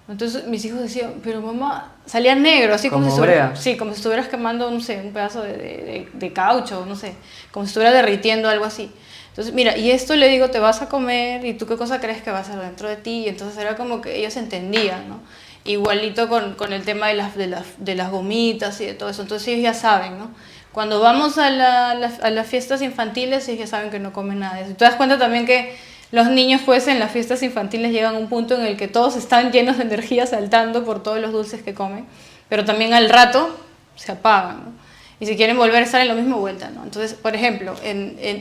Entonces mis hijos decían, pero mamá, salía negro, así como si estuvieras quemando, no sé, un pedazo de caucho, no sé, como si estuviera derritiendo algo así. Entonces, mira, y esto le digo, te vas a comer, y tú qué cosa crees que va a ser dentro de ti. Y entonces era como que ellos entendían, ¿no? Igualito con el tema de las gomitas y de todo eso. Entonces ellos ya saben, ¿no? Cuando vamos a las fiestas infantiles, ellos ya saben que no comen nada de eso. Y te das cuenta también que los niños pues en las fiestas infantiles llegan a un punto en el que todos están llenos de energía, saltando por todos los dulces que comen, pero también al rato se apagan, ¿no? Y si quieren volver a estar en lo mismo, vuelta, ¿no? Entonces, por ejemplo,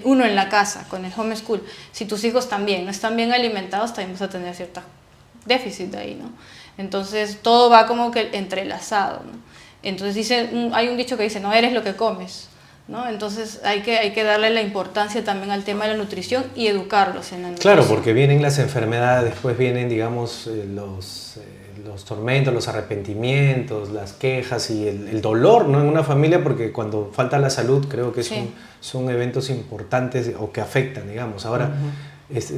uno en la casa, con el homeschool, si tus hijos también no están bien alimentados, también vas a tener cierto déficit ahí, ¿no? Entonces, todo va como que entrelazado, ¿no? Entonces, hay un dicho que dice, no eres lo que comes, ¿no? Entonces hay que darle la importancia también al tema de la nutrición y educarlos en la nutrición. Claro, porque vienen las enfermedades, después vienen, digamos, los tormentos, los arrepentimientos, las quejas y el dolor, ¿no? En una familia, porque cuando falta la salud creo que son eventos importantes o que afectan, digamos. Ahora,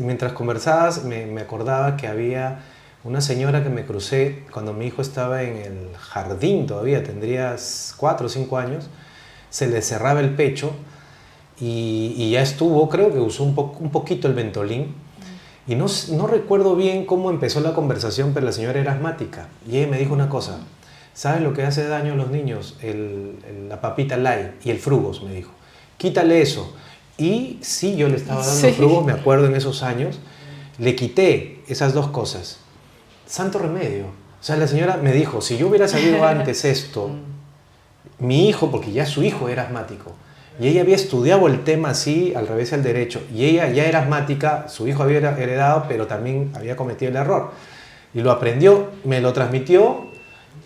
mientras conversabas me acordaba que había una señora que me crucé cuando mi hijo estaba en el jardín todavía, tendría 4 o 5 años, se le cerraba el pecho y ya estuvo, creo que usó un poquito el Ventolin, y no recuerdo bien cómo empezó la conversación, pero la señora era asmática y ella me dijo una cosa: ¿sabes lo que hace daño a los niños? La papita light y el frugos, me dijo, quítale eso. Y sí, yo le estaba dando frugos, me acuerdo, en esos años, le quité esas dos cosas. Santo remedio. O sea, la señora me dijo, si yo hubiera sabido antes esto, mi hijo, porque ya su hijo era asmático, y ella había estudiado el tema así, al revés y al derecho, y ella ya era asmática, su hijo había heredado, pero también había cometido el error. Y lo aprendió, me lo transmitió,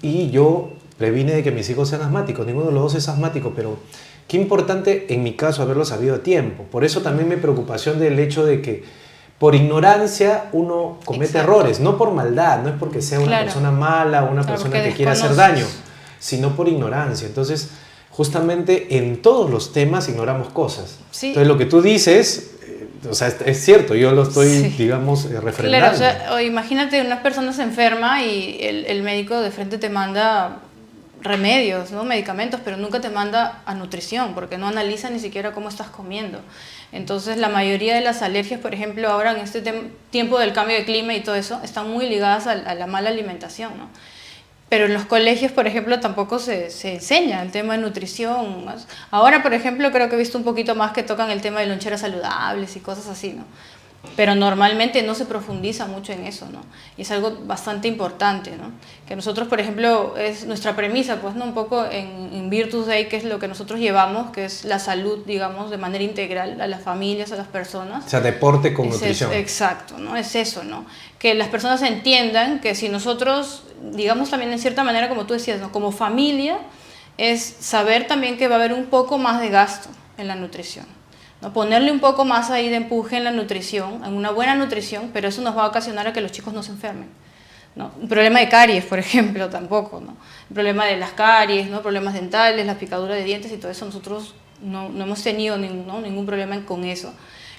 y yo previne de que mis hijos sean asmáticos. Ninguno de los dos es asmático, pero qué importante en mi caso haberlo sabido a tiempo. Por eso también mi preocupación del hecho de que por ignorancia uno comete errores, no por maldad, no es porque sea una persona mala o una persona que quiera hacer daño, sino por ignorancia. Entonces, justamente en todos los temas ignoramos cosas. Entonces, lo que tú dices, o sea, es cierto, yo lo estoy, Sí. digamos, refrendando. Claro, o sea, o imagínate una persona se enferma y el médico de frente te manda remedios, ¿no? Medicamentos, pero nunca te manda a nutrición, porque no analiza ni siquiera cómo estás comiendo. Entonces, la mayoría de las alergias, por ejemplo, ahora en este tiempo del cambio de clima y todo eso, están muy ligadas a la mala alimentación, ¿no? Pero en los colegios, por ejemplo, tampoco se enseña el tema de nutrición. Ahora, por ejemplo, creo que he visto un poquito más que tocan el tema de loncheras saludables y cosas así, ¿no? Pero normalmente no se profundiza mucho en eso, ¿no? Y es algo bastante importante, ¿no? Que nosotros, por ejemplo, es nuestra premisa, pues, ¿no? Un poco en Virtus Day, que es lo que nosotros llevamos, que es la salud, digamos, de manera integral a las familias, a las personas. O sea, deporte con Es nutrición. exacto, ¿no? Es eso, ¿no? Que las personas entiendan que si nosotros, digamos también en cierta manera, como tú decías, ¿no? Como familia, es saber también que va a haber un poco más de gasto en la nutrición, ¿no? Ponerle un poco más ahí de empuje en la nutrición, en una buena nutrición, pero eso nos va a ocasionar a que los chicos no se enfermen, ¿no? Un problema de caries, por ejemplo, tampoco, ¿no? Un problema de las caries, ¿no? Problemas dentales, la picadura de dientes y todo eso, nosotros no hemos tenido ningún problema con eso.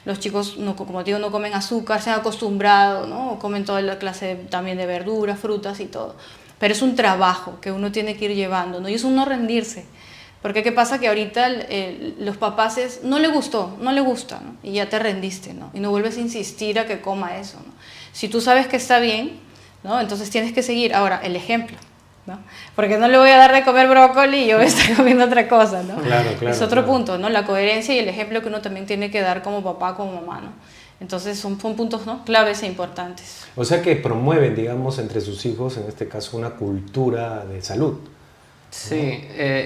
Los chicos, no, como te digo, no comen azúcar, se han acostumbrado, ¿no? Comen toda la clase también de verduras, frutas y todo. Pero es un trabajo que uno tiene que ir llevando, ¿no? Y es un no rendirse. Porque ¿qué pasa? Que ahorita los papás no le gustó, no le gusta, ¿no? Y ya te rendiste, ¿no? Y no vuelves a insistir a que coma eso, ¿no? Si tú sabes que está bien, ¿no? Entonces tienes que seguir. Ahora, el ejemplo, ¿no? Porque no le voy a dar de comer brócoli y yo voy a estar comiendo otra cosa, ¿no? Claro, Es otro claro. punto, ¿no? La coherencia y el ejemplo que uno también tiene que dar como papá, como mamá, ¿no? Entonces son puntos, ¿no? Claves e importantes. O sea que promueven, digamos, entre sus hijos, en este caso, una cultura de salud. Sí,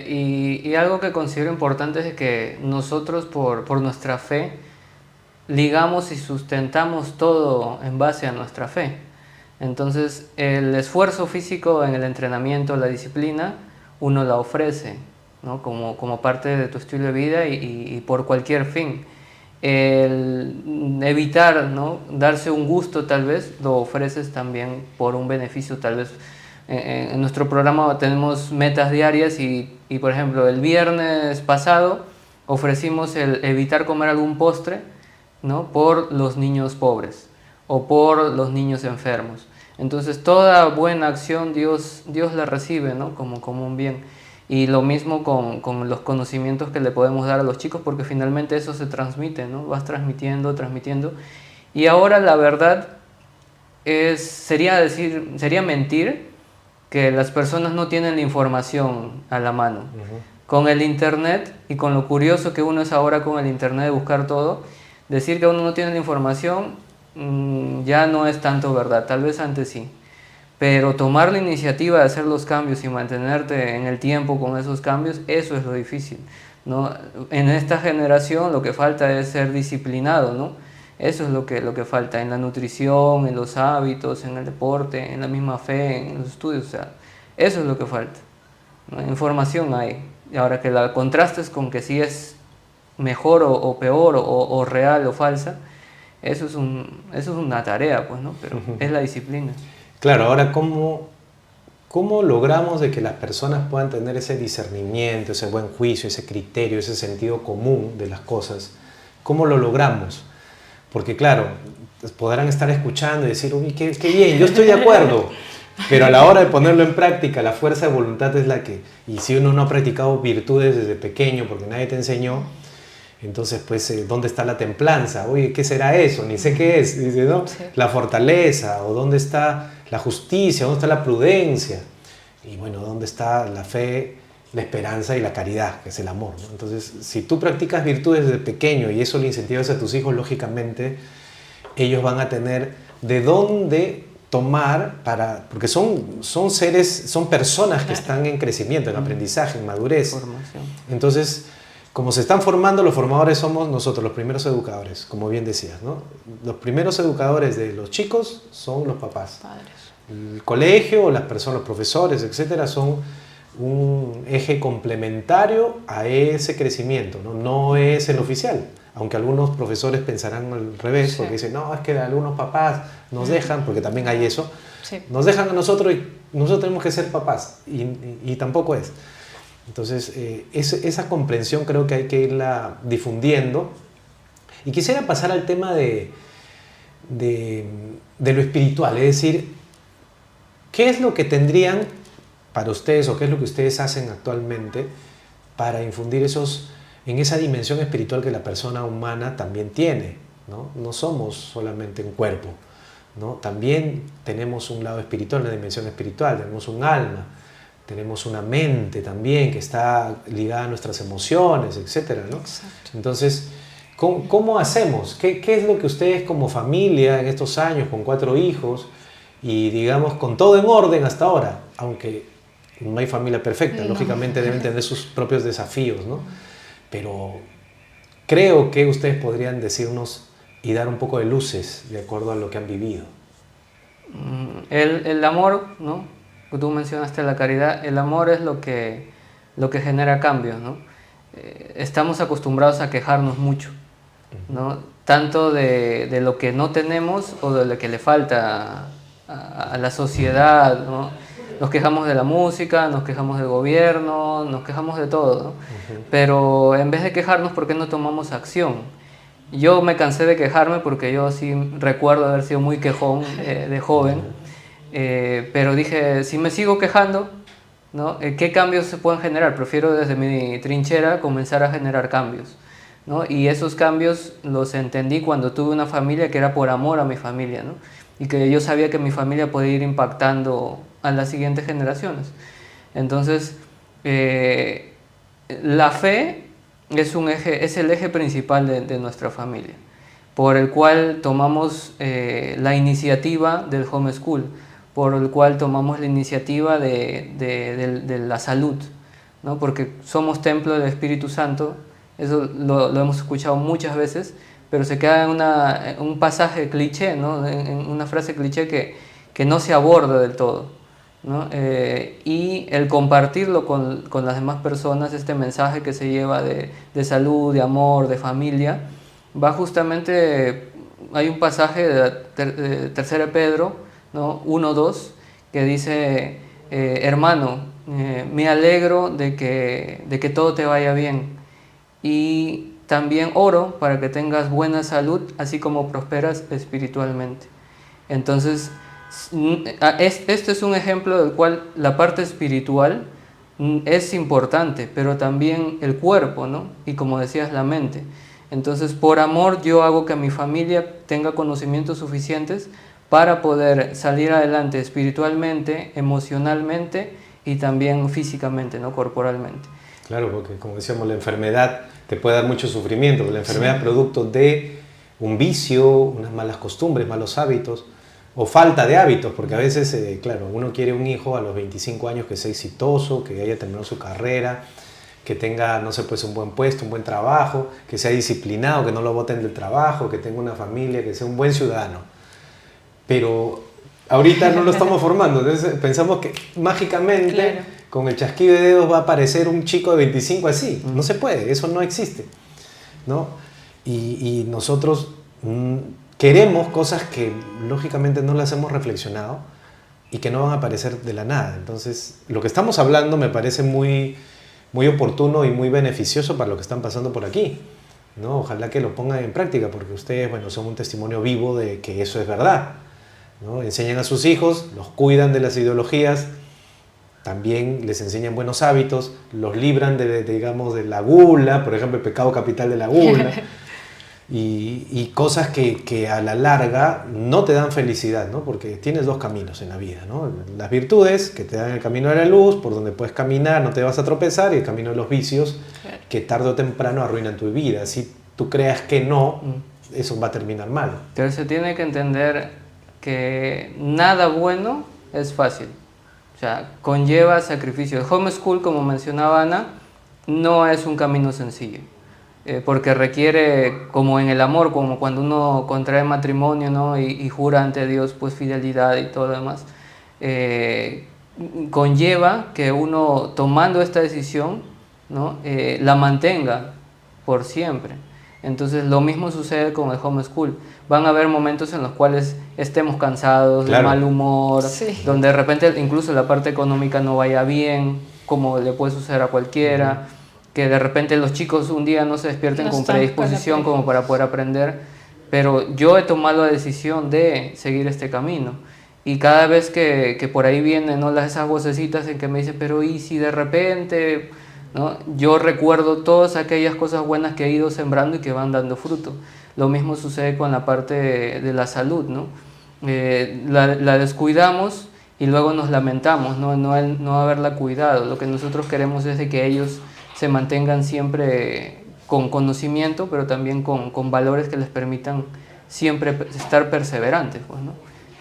y algo que considero importante es que nosotros por nuestra fe ligamos y sustentamos todo en base a nuestra fe. Entonces el esfuerzo físico en el entrenamiento, la disciplina, uno la ofrece, ¿no? como parte de tu estilo de vida y por cualquier fin. El evitar, ¿no? Darse un gusto tal vez, lo ofreces también por un beneficio tal vez. En nuestro programa tenemos metas diarias y por ejemplo el viernes pasado ofrecimos el evitar comer algún postre, ¿no? Por los niños pobres o por los niños enfermos. Entonces toda buena acción Dios la recibe, ¿no? como un bien. Y lo mismo con los conocimientos que le podemos dar a los chicos, porque finalmente eso se transmite, ¿no? Vas transmitiendo. Y ahora la verdad sería mentir que las personas no tienen la información a la mano. Con el internet y con lo curioso que uno es ahora con el internet de buscar todo, decir que uno no tiene la información ya no es tanto verdad, tal vez antes sí. Pero tomar la iniciativa de hacer los cambios y mantenerte en el tiempo con esos cambios, eso es lo difícil, ¿no? En esta generación lo que falta es ser disciplinado, ¿no? Eso es lo que falta en la nutrición, en los hábitos, en el deporte, en la misma fe, en los estudios. O sea, eso es lo que falta, ¿no? Información hay. Y ahora que la contrastes con que si es mejor o peor o real o falsa, eso es una tarea, pues, ¿no? Pero es la disciplina. Claro, ahora, ¿cómo logramos de que las personas puedan tener ese discernimiento, ese buen juicio, ese criterio, ese sentido común de las cosas? ¿Cómo lo logramos? Porque claro, podrán estar escuchando y decir, uy, qué bien, yo estoy de acuerdo, pero a la hora de ponerlo en práctica, la fuerza de voluntad es la que, y si uno no ha practicado virtudes desde pequeño porque nadie te enseñó, entonces pues, ¿dónde está la templanza? Oye, ¿qué será eso? Ni sé qué es, dice, ¿no? Sí. La fortaleza, o ¿dónde está la justicia? ¿Dónde está la prudencia? Y bueno, ¿dónde está la fe, la esperanza y la caridad, que es el amor, ¿no? Entonces, si tú practicas virtudes desde pequeño y eso le incentivas a tus hijos, lógicamente, ellos van a tener de dónde tomar porque son seres, son personas que están en crecimiento, en aprendizaje, en madurez. Formación. Entonces, como se están formando, los formadores somos nosotros, los primeros educadores, como bien decías, ¿no? Los primeros educadores de los chicos son los papás. Padres. El colegio, las personas, los profesores, etcétera, son un eje complementario a ese crecimiento, ¿no? No es el oficial, aunque algunos profesores pensarán al revés, Sí. porque dicen, no, es que algunos papás nos dejan, porque también hay eso, Sí. nos dejan a nosotros y nosotros tenemos que ser papás, y tampoco es. Entonces, esa comprensión creo que hay que irla difundiendo Y quisiera pasar al tema de lo espiritual, es decir, ¿qué es lo que tendrían para ustedes o qué es lo que ustedes hacen actualmente para infundir en esa dimensión espiritual que la persona humana también tiene, ¿no? No somos solamente un cuerpo, ¿no? También tenemos un lado espiritual, una dimensión espiritual, tenemos un alma, tenemos una mente también que está ligada a nuestras emociones, etcétera, ¿no? Exacto. Entonces, ¿cómo hacemos? ¿Qué es lo que ustedes como familia en estos años, con 4 hijos, y digamos con todo en orden hasta ahora, aunque no hay familia perfecta, No. lógicamente deben tener sus propios desafíos, ¿no? Pero creo que ustedes podrían decirnos y dar un poco de luces de acuerdo a lo que han vivido. El amor, ¿no? Tú mencionaste la caridad, el amor es lo que genera cambios, ¿no? Estamos acostumbrados a quejarnos mucho, ¿no? Tanto de lo que no tenemos o de lo que le falta a la sociedad, ¿no? Nos quejamos de la música, nos quejamos del gobierno, nos quejamos de todo, ¿no? Pero en vez de quejarnos, ¿por qué no tomamos acción? Yo me cansé de quejarme porque yo sí recuerdo haber sido muy quejón de joven, pero dije, si me sigo quejando, ¿no? ¿Qué cambios se pueden generar? Prefiero desde mi trinchera comenzar a generar cambios, ¿no? Y esos cambios los entendí cuando tuve una familia que era por amor a mi familia, ¿no? Y que yo sabía que mi familia podía ir impactando a las siguientes generaciones. Entonces, la fe es el eje principal de nuestra familia, por el cual tomamos la iniciativa del homeschool, por el cual tomamos la iniciativa de la salud, ¿no? Porque somos templo del Espíritu Santo, eso lo hemos escuchado muchas veces, pero se queda en un pasaje cliché, ¿no? En una frase cliché que no se aborda del todo, ¿no? Y el compartirlo con las demás personas, este mensaje que se lleva de salud, de amor, de familia, va justamente, hay un pasaje de 3 Pedro, ¿no? 1:2, que dice, hermano, me alegro de que todo te vaya bien, y también oro para que tengas buena salud, así como prosperas espiritualmente. Entonces, este es un ejemplo del cual la parte espiritual es importante, pero también el cuerpo, ¿no? Y como decías, la mente. Entonces, por amor, yo hago que mi familia tenga conocimientos suficientes para poder salir adelante espiritualmente, emocionalmente y también físicamente, ¿no? Corporalmente. Claro, porque como decíamos, la enfermedad te puede dar mucho sufrimiento. La enfermedad es producto de un vicio, unas malas costumbres, malos hábitos, o falta de hábitos, porque a veces, claro, uno quiere un hijo a los 25 años que sea exitoso, que haya terminado su carrera, que tenga, no sé, pues un buen puesto, un buen trabajo, que sea disciplinado, que no lo boten del trabajo, que tenga una familia, que sea un buen ciudadano. Pero ahorita no lo estamos formando, entonces pensamos que mágicamente, claro, con el chasquido de dedos va a aparecer un chico de 25 así. No se puede, eso no existe, ¿no? Y nosotros queremos cosas que lógicamente no las hemos reflexionado y que no van a aparecer de la nada. Entonces, lo que estamos hablando me parece muy, muy oportuno y muy beneficioso para lo que están pasando por aquí, ¿no? Ojalá que lo pongan en práctica, porque ustedes, bueno, son un testimonio vivo de que eso es verdad, ¿no? Enseñan a sus hijos, los cuidan de las ideologías, también les enseñan buenos hábitos, los libran digamos, de la gula, por ejemplo, el pecado capital de la gula, y cosas que a la larga no te dan felicidad, ¿no? Porque tienes 2 caminos en la vida, ¿no? Las virtudes, que te dan el camino de la luz, por donde puedes caminar, no te vas a tropezar, y el camino de los vicios, claro, que tarde o temprano arruinan tu vida. Si tú creas que no, eso va a terminar mal. Pero se tiene que entender que nada bueno es fácil. O sea, conlleva sacrificio. El homeschool, como mencionaba Ana, no es un camino sencillo, porque requiere, como en el amor, como cuando uno contrae matrimonio, ¿no? y jura ante Dios pues fidelidad y todo lo demás, conlleva que uno, tomando esta decisión, ¿no? La mantenga por siempre. Entonces lo mismo sucede con el homeschool. Van a haber momentos en los cuales estemos cansados, claro, de mal humor, sí, donde de repente incluso la parte económica no vaya bien, como le puede suceder a cualquiera, que de repente los chicos un día no se despierten No con están predisposición con la como para poder aprender, pero yo he tomado la decisión de seguir este camino. Y cada vez que por ahí vienen, ¿no?, esas vocecitas en que me dicen, pero ¿y si de repente...? ¿No? Yo recuerdo todas aquellas cosas buenas que he ido sembrando y que van dando fruto. Lo mismo sucede con la parte de la salud, ¿no? La descuidamos y luego nos lamentamos, ¿no? No haberla cuidado. Lo que nosotros queremos es de que ellos se mantengan siempre con conocimiento, pero también con valores que les permitan siempre estar perseverantes, pues, ¿no?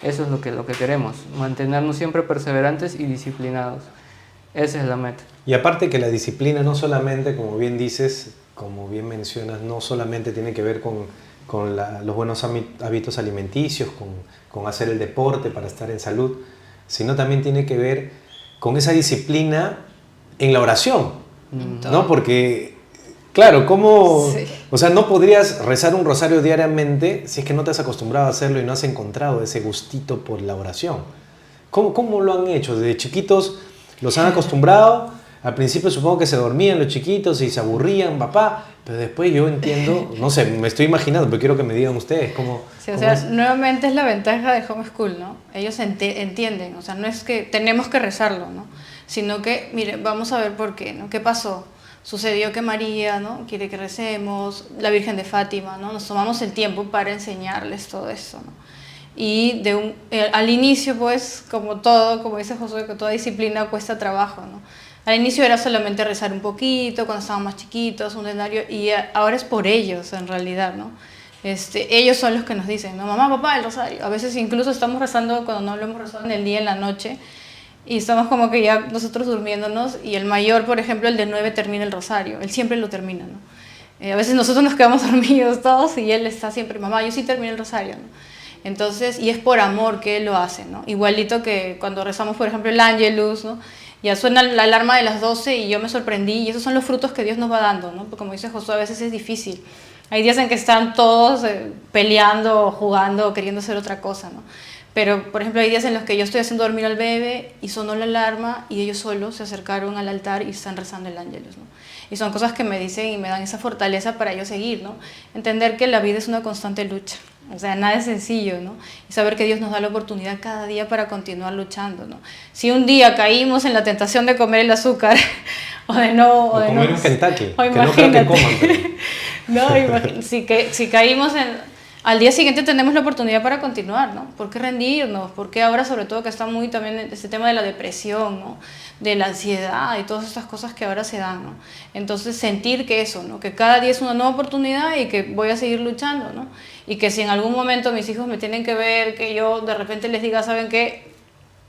Eso es lo que queremos, mantenernos siempre perseverantes y disciplinados. Esa es la meta. Y aparte que la disciplina no solamente, como bien dices, como bien mencionas, no solamente tiene que ver con los buenos hábitos alimenticios, con hacer el deporte para estar en salud, sino también tiene que ver con esa disciplina en la oración, ¿no? Porque, claro, ¿cómo? Sí. O sea, no podrías rezar un rosario diariamente si es que no te has acostumbrado a hacerlo y no has encontrado ese gustito por la oración. ¿Cómo lo han hecho? Desde chiquitos los han acostumbrado. Al principio supongo que se dormían los chiquitos y se aburrían, papá, pero después yo entiendo, no sé, me estoy imaginando, pero quiero que me digan ustedes cómo... Sí, o cómo sea, es. nuevamente es la ventaja de homeschool, ¿no? Ellos entienden, o sea, no es que tenemos que rezarlo, ¿no? Sino que, mire, vamos a ver por qué, ¿no? ¿Qué pasó? Sucedió que María, ¿no?, quiere que recemos, la Virgen de Fátima, ¿no? Nos tomamos el tiempo para enseñarles todo eso, ¿no? Y al inicio, pues, como todo, como dice Josué, que toda disciplina cuesta trabajo, ¿no? Al inicio era solamente rezar un poquito, cuando estaban más chiquitos, un denario, y ahora es por ellos, en realidad, ¿no? Ellos son los que nos dicen, ¿no? Mamá, papá, el rosario. A veces incluso estamos rezando cuando no lo hemos rezado en el día, en la noche, y estamos como que ya nosotros durmiéndonos, y el mayor, por ejemplo, el de 9, termina el rosario. Él siempre lo termina, ¿no? A veces nosotros nos quedamos dormidos todos, y él está siempre, mamá, yo sí terminé el rosario, ¿no? Entonces, y es por amor que él lo hace, ¿no? Igualito que cuando rezamos, por ejemplo, el Ángelus, ¿no? Ya suena la alarma de las 12 y yo me sorprendí, y esos son los frutos que Dios nos va dando, ¿no? Porque como dice Josué, a veces es difícil. Hay días en que están todos peleando, jugando, queriendo hacer otra cosa, ¿no? Pero, por ejemplo, hay días en los que yo estoy haciendo dormir al bebé y sonó la alarma y ellos solos se acercaron al altar y están rezando el Ángelus, ¿no? Y son cosas que me dicen y me dan esa fortaleza para yo seguir, ¿no? Entender que la vida es una constante lucha. O sea, nada es sencillo, ¿no? Y saber que Dios nos da la oportunidad cada día para continuar luchando, ¿no? Si un día caímos en la tentación de comer el azúcar, o de no... O de comer no, un Kentucky, o que no creo que coman. Pero... no, si caímos al día siguiente tenemos la oportunidad para continuar, ¿no? ¿Por qué rendirnos? ¿Por qué ahora, sobre todo, que está muy también este tema de la depresión, ¿no? De la ansiedad y todas estas cosas que ahora se dan, ¿no? Entonces, sentir que eso, ¿no? Que cada día es una nueva oportunidad y que voy a seguir luchando, ¿no? Y que si en algún momento mis hijos me tienen que ver, que yo de repente les diga, ¿saben qué?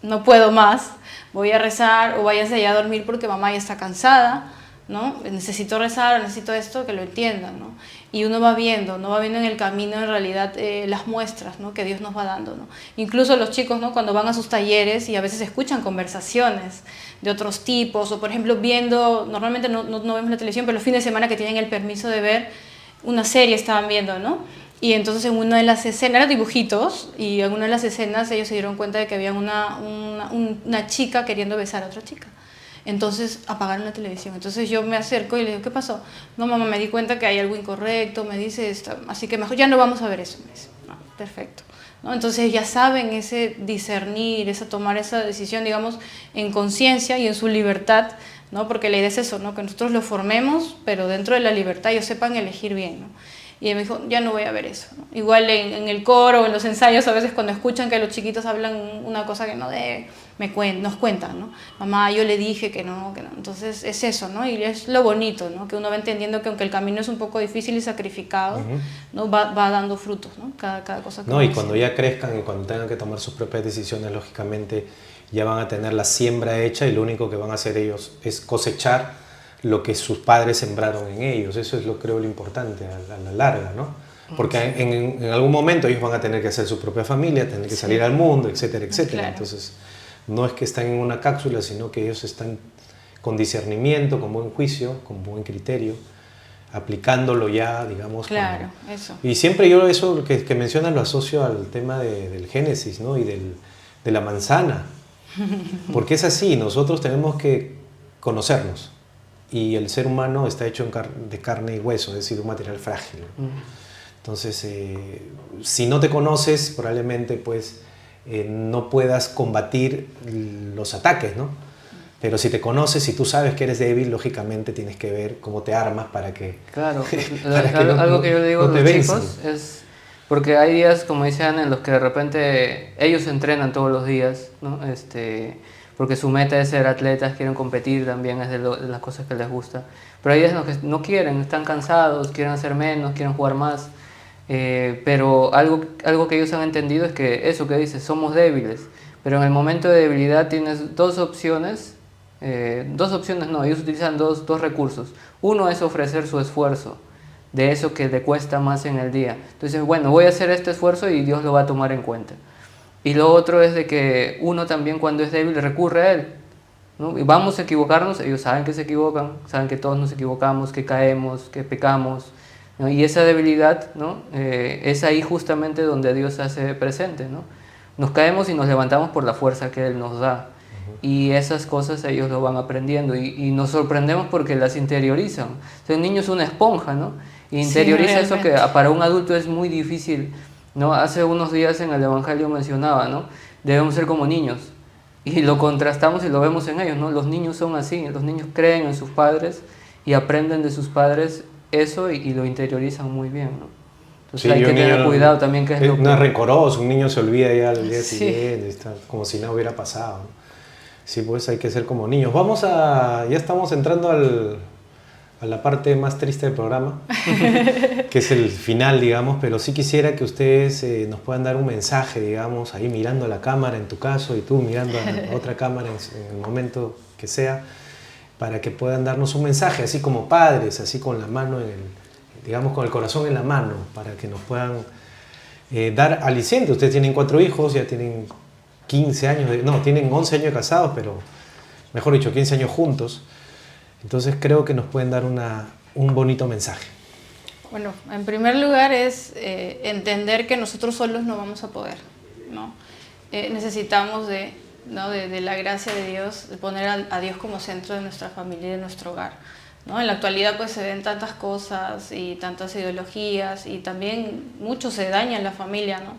No puedo más, voy a rezar o váyanse ya a dormir porque mamá ya está cansada, ¿no? Necesito rezar, necesito esto, que lo entiendan, ¿no? Y uno va viendo en el camino en realidad las muestras, ¿no?, que Dios nos va dando, ¿no? Incluso los chicos, ¿no?, cuando van a sus talleres y a veces escuchan conversaciones de otros tipos, o por ejemplo viendo, normalmente no vemos la televisión, pero los fines de semana que tienen el permiso de ver una serie estaban viendo, ¿no? Y entonces en una de las escenas, eran dibujitos, y en una de las escenas ellos se dieron cuenta de que había una chica queriendo besar a otra chica. Entonces apagaron la televisión. Entonces yo me acerco y le digo, ¿qué pasó? No, mamá, me di cuenta que hay algo incorrecto, me dice esto, así que mejor ya no vamos a ver eso. Me dice, no, perfecto, ¿no? Entonces ya saben ese discernir, ese tomar esa decisión, digamos, en conciencia y en su libertad, ¿no? Porque la idea es eso, ¿no?, que nosotros lo formemos, pero dentro de la libertad ellos sepan elegir bien, ¿no? Y él me dijo, ya no voy a ver eso, ¿no? Igual en el coro, en los ensayos, a veces cuando escuchan que los chiquitos hablan una cosa que no debe, nos cuentan, ¿no? Mamá, yo le dije que no, que no. Entonces es eso, ¿no? Y es lo bonito, ¿no?, que uno va entendiendo que aunque el camino es un poco difícil y sacrificado, ¿no?, va dando frutos, ¿no? Cada cosa que no, y cuando ya crezcan y cuando tengan que tomar sus propias decisiones, lógicamente ya van a tener la siembra hecha y lo único que van a hacer ellos es cosechar lo que sus padres sembraron en ellos. Eso es creo lo importante a la larga, ¿no? Porque en algún momento ellos van a tener que hacer su propia familia, tener que salir al mundo, etcétera, etcétera. Claro. Entonces, no es que están en una cápsula, sino que ellos están con discernimiento, con buen juicio, con buen criterio, aplicándolo ya, digamos. Claro, eso. Y siempre yo eso que mencionas lo asocio al tema del Génesis, ¿no? Y de la manzana. Porque es así, nosotros tenemos que conocernos. y el ser humano está hecho de carne y hueso, es decir, un material frágil. Entonces, si no te conoces, probablemente pues no puedas combatir los ataques, ¿no? Pero si te conoces y tú sabes que eres débil, lógicamente tienes que ver cómo te armas para que... Claro, para que algo que yo le digo no a te los venzan. chicos es... Porque hay días, como dice Ana, en los que de repente ellos entrenan todos los días, ¿no? Porque su meta es ser atletas, quieren competir también, es de las cosas que les gusta. Pero hay días en los que no quieren, están cansados, quieren hacer menos, quieren jugar más. Pero algo que ellos han entendido es que eso que dices, somos débiles. Pero en el momento de debilidad tienes dos opciones no, ellos utilizan dos recursos. Uno es ofrecer su esfuerzo, de eso que te cuesta más en el día. Entonces, bueno, voy a hacer este esfuerzo y Dios lo va a tomar en cuenta. Y lo otro es de que uno también cuando es débil recurre a Él, ¿no? Y vamos a equivocarnos, ellos saben que se equivocan, saben que todos nos equivocamos, que caemos, que pecamos, ¿no? Y esa debilidad, ¿no? Es ahí justamente donde Dios se hace presente, ¿no? Nos caemos y nos levantamos por la fuerza que Él nos da. Y esas cosas ellos lo van aprendiendo y nos sorprendemos porque las interiorizan. O sea, el niño es una esponja, ¿no? Y interioriza eso que para un adulto es muy difícil, ¿no? Hace unos días en el Evangelio mencionaba, ¿no? Debemos ser como niños. Y lo contrastamos y lo vemos en ellos, ¿no? Los niños son así, los niños creen en sus padres y aprenden de sus padres eso y lo interiorizan muy bien, ¿no? Entonces Sí, hay que tener cuidado también que es lo que... No es rencoroso, un niño se olvida ya al día Sí. siguiente, está como si nada hubiera pasado, ¿no? Sí, pues hay que ser como niños. Ya estamos entrando a la parte más triste del programa, que es el final, digamos, pero sí quisiera que ustedes nos puedan dar un mensaje, digamos, ahí mirando a la cámara en tu caso y tú mirando a otra cámara en el momento que sea, para que puedan darnos un mensaje, así como padres, así con la mano, digamos, con el corazón en la mano, para que nos puedan dar aliciente. Ustedes tienen 4 hijos, ya tienen 15 años, tienen 11 años casados, pero mejor dicho, 15 años juntos. Entonces creo que nos pueden dar un bonito mensaje. Bueno, en primer lugar es entender que nosotros solos no vamos a poder, ¿no? Necesitamos de la gracia de Dios, de poner a Dios como centro de nuestra familia y de nuestro hogar, ¿no? En la actualidad pues se ven tantas cosas y tantas ideologías y también mucho se daña en la familia, ¿no?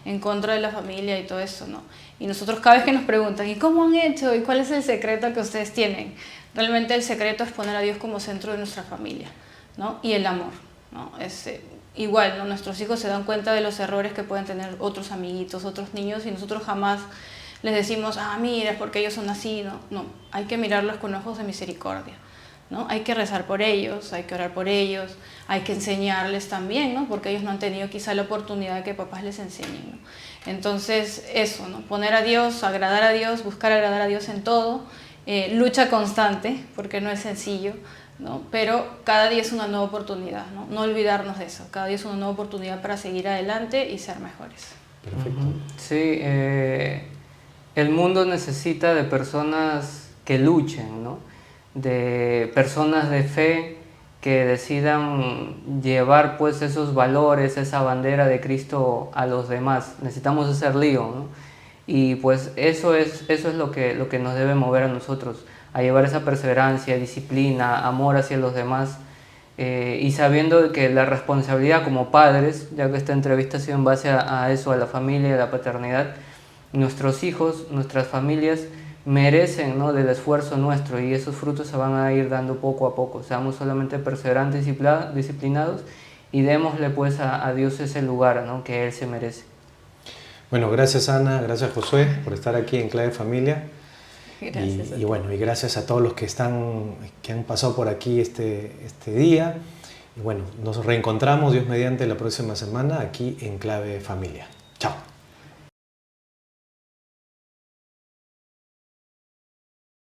En contra de la familia y todo eso, ¿no? Y nosotros cada vez que nos preguntan, ¿y cómo han hecho? ¿Y cuál es el secreto que ustedes tienen? Realmente el secreto es poner a Dios como centro de nuestra familia, ¿no? Y el amor, ¿no? Igual, ¿no? Nuestros hijos se dan cuenta de los errores que pueden tener otros amiguitos, otros niños, y nosotros jamás les decimos, mira, es porque ellos son así, ¿no? No, hay que mirarlos con ojos de misericordia, ¿no? Hay que rezar por ellos, hay que orar por ellos, hay que enseñarles también, ¿no? Porque ellos no han tenido quizá la oportunidad de que papás les enseñen, ¿no? Entonces eso, ¿no? Poner a Dios, agradar a Dios, buscar agradar a Dios en todo, lucha constante, porque no es sencillo, ¿no? Pero cada día es una nueva oportunidad, ¿no? No olvidarnos de eso, cada día es una nueva oportunidad para seguir adelante y ser mejores. Perfecto. Sí, el mundo necesita de personas que luchen, ¿no? De personas de fe que decidan llevar pues esos valores, esa bandera de Cristo a los demás. Necesitamos hacer lío, ¿no? Y pues eso es lo que nos debe mover a nosotros, a llevar esa perseverancia, disciplina, amor hacia los demás, y sabiendo que la responsabilidad como padres, ya que esta entrevista ha sido en base a eso, a la familia, a la paternidad, nuestros hijos, nuestras familias merecen, ¿no?, del esfuerzo nuestro, y esos frutos se van a ir dando poco a poco. Seamos solamente perseverantes y disciplinados y démosle pues a Dios ese lugar, ¿no?, que Él se merece. Bueno, gracias Ana, gracias Josué por estar aquí en Clave Familia. Gracias. Y bueno, y gracias a todos los que han pasado por aquí este día. Y bueno, nos reencontramos Dios mediante la próxima semana aquí en Clave Familia.